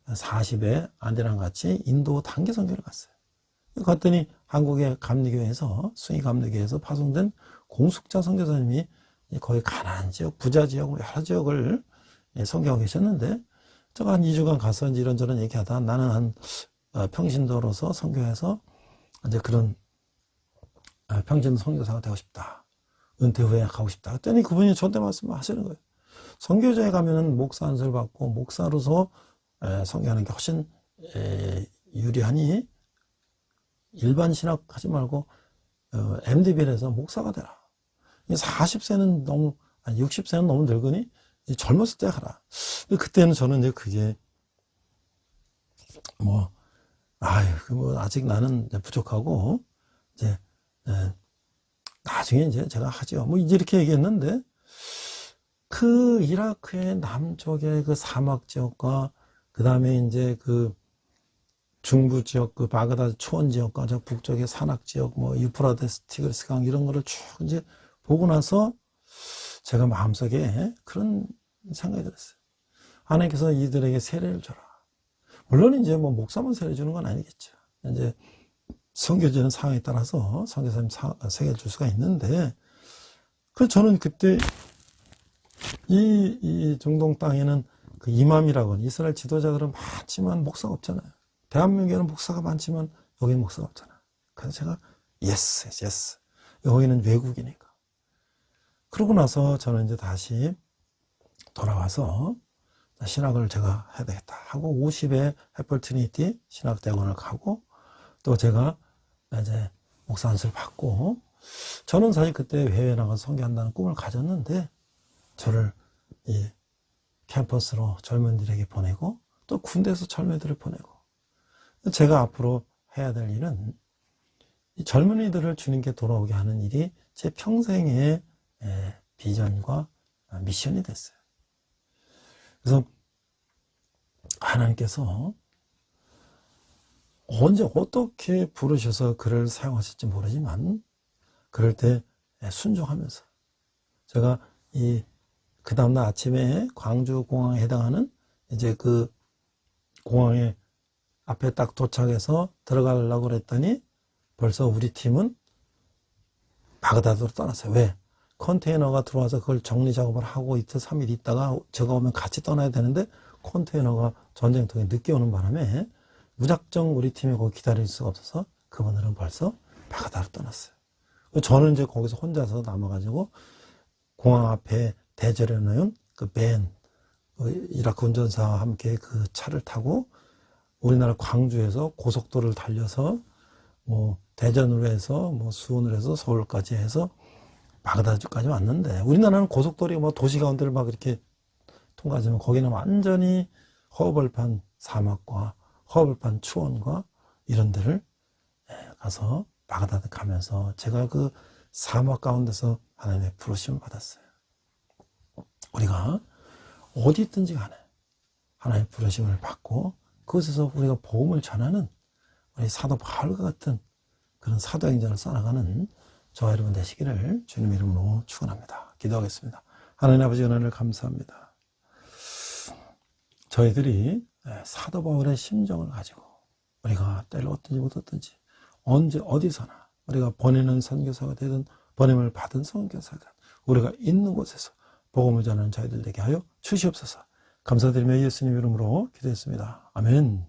40에 아내랑 같이 인도 단기 선교를 갔어요. 갔더니 한국의 감리교회에서, 수의 감리교회에서 파송된 공숙자 선교사님이 거의 가난한 지역, 부자 지역, 여러 지역을 선교하고 계셨는데, 제가 한 2주간 가서 이제 이런저런 얘기하다 나는 한 평신도로서 선교해서 이제 그런 평신도 선교사가 되고 싶다. 은퇴 후에 가고 싶다. 그랬더니 그분이 저한테 말씀하시는 거예요. 선교제에 가면은 목사 안수를 받고 목사로서 선교하는 게 훨씬 유리하니 일반 신학 하지 말고 MDB에서 목사가 되라. 40세는 너무, 아니 60세는 너무 늙으니 젊었을 때 하라. 그때는 저는 이제 그게 뭐 아직 나는 부족하고 이제 나중에 이제 제가 하죠. 뭐 이제 이렇게 얘기했는데, 그 이라크의 남쪽의 그 사막 지역과 그 다음에 이제 그 중부 지역, 그 바그다드 초원 지역과 저 북쪽의 산악 지역, 뭐 유프라데스, 티그리스 강 이런 거를 쭉 이제 보고 나서 제가 마음속에 그런 생각이 들었어요. 하나님께서 이들에게 세례를 줘라. 물론 이제 뭐 목사만 세례 주는 건 아니겠죠. 이제 선교제는 상황에 따라서 선교사님 세례를 줄 수가 있는데, 그래서 저는 그때 이 중동 땅에는 그 이맘이라고 하는 이스라엘 지도자들은 많지만 목사가 없잖아요. 대한민국에는 목사가 많지만 여기는 목사가 없잖아요. 그래서 제가 예스. 여기는 외국이니까. 그러고 나서 저는 이제 다시 돌아와서 신학을 제가 해야 되겠다 하고 50에 해플 트리니티 신학대학원을 가고, 또 제가 이제 목사 안수를 받고, 저는 사실 그때 해외에 나가서 선교한다는 꿈을 가졌는데, 저를 이 캠퍼스로 젊은이들에게 보내고 또 군대에서 젊은이들을 보내고, 제가 앞으로 해야 될 일은 이 젊은이들을 주님께 돌아오게 하는 일이 제 평생의 비전과 미션이 됐어요. 그래서 하나님께서 언제 어떻게 부르셔서 그를 사용하실지 모르지만, 그럴 때 순종하면서 제가 그 다음날 아침에 광주 공항에 해당하는 이제 그 공항에 앞에 딱 도착해서 들어가려고 그랬더니 벌써 우리 팀은 바그다드로 떠났어요. 왜? 컨테이너가 들어와서 그걸 정리 작업을 하고 이틀 3일 있다가 제가 오면 같이 떠나야 되는데, 컨테이너가 전쟁통에 늦게 오는 바람에 무작정 우리 팀이 거기 기다릴 수가 없어서 그분들은 벌써 바그다드로 떠났어요. 저는 이제 거기서 혼자서 남아가지고 공항 앞에 대절해 놓은 그 밴, 이라크 운전사와 함께 그 차를 타고 우리나라 광주에서 고속도로를 달려서 뭐 대전으로 해서 뭐 수원으로 해서 서울까지 해서 바그다드까지 왔는데, 우리나라는 고속도로가 뭐 도시 가운데를 막 이렇게 통과하지만 거기는 완전히 허벌판 사막과 허벌판 추원과 이런 데를 가서 바그다드 가면서 제가 그 사막 가운데서 하나님의 부르심을 받았어요. 우리가 어디 있든지 간에 하나님의 부르심을 받고 그곳에서 우리가 복음을 전하는 우리 사도 바울과 같은 그런 사도행전을 써나가는 저와 여러분 되시기를 주님 이름으로 축원합니다. 기도하겠습니다. 하나님 아버지 은혜를 감사합니다. 저희들이 사도 바울의 심정을 가지고 우리가 때를 어떤지 못었든지 언제 어디서나 우리가 보내는 선교사가 되든 보냄을 받은 선교사든 우리가 있는 곳에서 복음을 전하는 저희들 되게 하여 주시옵소서. 감사드리며 예수님 이름으로 기도했습니다. 아멘.